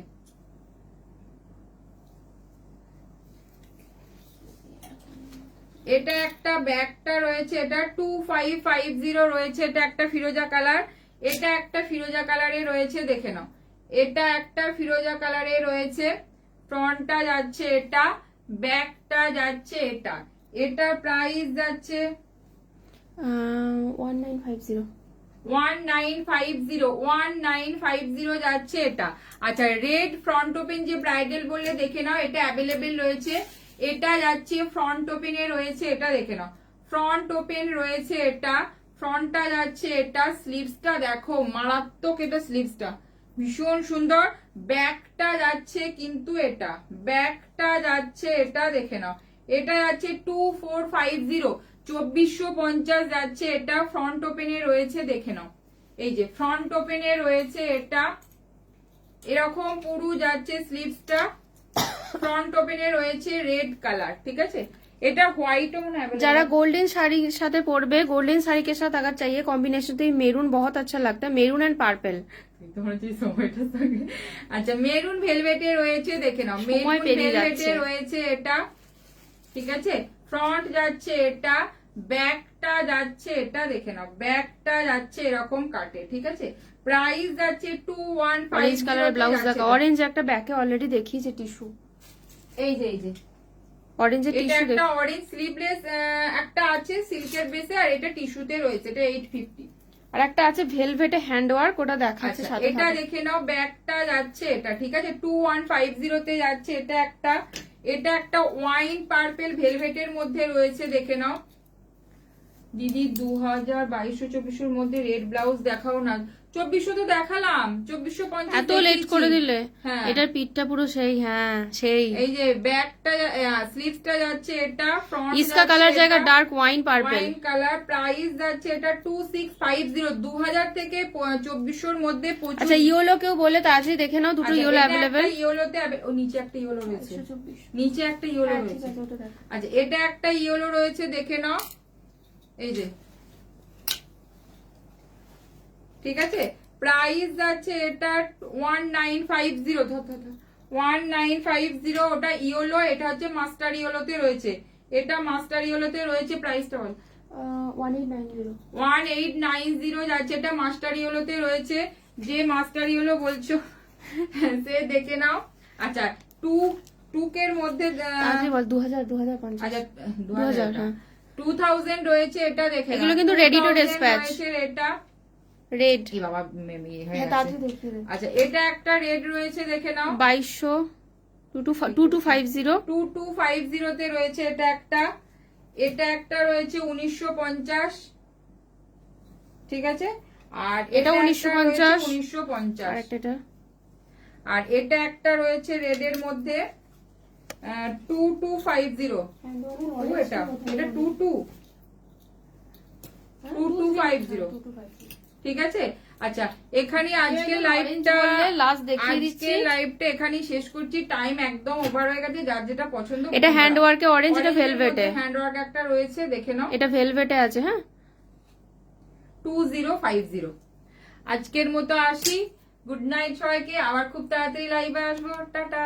এটা একটা, ব্যাগটা রয়েছে এটা 2550 রয়েছে, এটা একটা ফিরোজা কালার, এটা একটা ফিরোজা কালারে রয়েছে, দেখে নাও, এটা একটা ফিরোজা কালারে রয়েছে, ফ্রন্টটা যাচ্ছে এটা, ব্যাকটা যাচ্ছে এটা, এটা প্রাইস যাচ্ছে 1950 1950 যাচ্ছে এটা। আচ্ছা রেড ফ্রন্ট ওপেন যে ব্রাইডাল বললে দেখে নাও, এটা অ্যাভেলেবেল রয়েছে। এটা যাচ্ছে ফ্রন্ট ওপেনে রয়েছে, এটা দেখে নাও ফ্রন্ট ওপেন রয়েছে, এটা ফ্রন্টটা যাচ্ছে, এটা স্লিভসটা দেখো মারাত্মক, এটা স্লিভসটা ভীষণ সুন্দর। ব্যাকটা যাচ্ছে কিন্তু এটা ব্যাকটা যাচ্ছে, এটা দেখে নাও এটা যাচ্ছে 2450 2450 যাচ্ছে এটা। ফ্রন্ট ওপেনে রয়েছে দেখে নাও, এই যে ফ্রন্ট ওপেনে রয়েছে এটা, এরকম পুরো যাচ্ছে স্লিভসটা। ফ্রন্ট ওপেনে রয়েছে রেড কালার, ঠিক আছে। এটা হোয়াইটও মনে হয় যারা गोल्डन साड़ी साथे পরবে, गोल्डन साड़ी के साथ अगर चाहिए कॉम्बिनेशन तो ये मेरून बहुत अच्छा लगता है, मेरून एंड पार्पल। আচ্ছা মেরুন ভেলভেটে রয়েছে দেখে নাও, মেরুন ভেলভেটে রয়েছে এটা, ঠিক আছে। ফ্রন্ট যাচ্ছে এটা, ব্যাকটা যাচ্ছে এটা দেখে নাও, ব্যাকটা যাচ্ছে এরকম কাটে, ঠিক আছে। প্রাইস যাচ্ছে 2150। অরেঞ্জ কালার ব্লাউজ দেখো, অরেঞ্জ একটা ব্যাকে অলরেডি দেখিয়েছে টিস্যু, এই যে অরেঞ্জের এটা টিস্যু একটা অরেঞ্জ স্লিভলেস একটা আছে সিল্কের বেসে, আর এটা টিস্যুতে রয়েছে, এটা 850। আর একটা আছে ভেলভেটে হ্যান্ড ওয়ার্ক, ওটা দেখাচ্ছে আচ্ছা, সাথে এটা দেখে নাও, ব্যাকটা যাচ্ছে এটা, ঠিক আছে 2150 তে যাচ্ছে এটা একটা। এটা একটা ওয়াইন পার্পল ভেলভেটের মধ্যে রয়েছে দেখে নাও। দিদি 2022-24 মধ্যে রেড ব্লাউজ দেখাও না। 2400 তো দেখালাম, 2450 এত লেট করে দিলে। হ্যাঁ এটার পিঠটা পুরো সেই, হ্যাঁ সেই। এই যে ব্যাকটা স্লিভসটা যাচ্ছে এটা, ফ্রন্ট इसका कलर जाएगा dark wine purple. Wine colour. Price যাচ্ছে এটা 2650। 2000 থেকে 2400 মধ্যে প্রচুর। আচ্ছা ইয়েলো কেউ বলে তাড়াতাড়ি দেখে নাও, দুটো ইয়েলো অ্যাভেলেবেল। ইয়েলোতে ও নিচে একটা ইয়েলো রয়েছে, নিচে একটা ইয়েলো রয়েছে। আচ্ছা এটা একটা ইয়েলো রয়েছে দেখে নাও, এই যে, ঠিক আছে। প্রাইস যাচ্ছে এটা 1950। 1950 ওটা ইয়েলো, এটা হচ্ছে মাস্টার ইয়েলোতে রয়েছে, এটা মাস্টার ইয়েলোতে রয়েছে। প্রাইসটা বল। 1890 যাচ্ছে, এটা মাস্টার ইয়েলোতে রয়েছে। যে মাস্টার ইয়েলো বলছো সে দেখে নাও। আচ্ছা টুকের মধ্যে বল 2000 আচ্ছা 2000 হ্যাঁ 2000 রয়েছে, এটা দেখে নাও। এগুলো কিন্তু ready to 2000 dispatch। রয়েছে এটা রেড। এই বাবা হ্যাঁ তাড়াতাড়ি দেখিয়ে দে। আচ্ছা এটা একটা রেড রয়েছে দেখে নাও, 2200 2250 2250 তে রয়েছে এটা একটা। এটা একটা রয়েছে 1950, ঠিক আছে। আর এটা 1950 1950। আর একটা আর এটা একটা রয়েছে রেড এর মধ্যে 2250। এটা 2250, ঠিক আছে। আচ্ছা এখানে আজকে লাইভটা লাস্ট দেখিয়ে দিচ্ছি, লাইভটা এখানেই শেষ করছি। টাইম একদম ওভার হয়ে গেছে, যার যেটা পছন্দ। এটা হ্যান্ড ওয়ার্কে অরেঞ্জ, এটা ভেলভেটে হ্যান্ড ওয়ার্ক একটা রয়েছে দেখে নাও, এটা ভেলভেটে আছে। হ্যাঁ 2050। আজকের মতো আসি, গুড নাইট সবাইকে, আবার খুব তাড়াতাড়ি লাইভে আসবো, টাটা।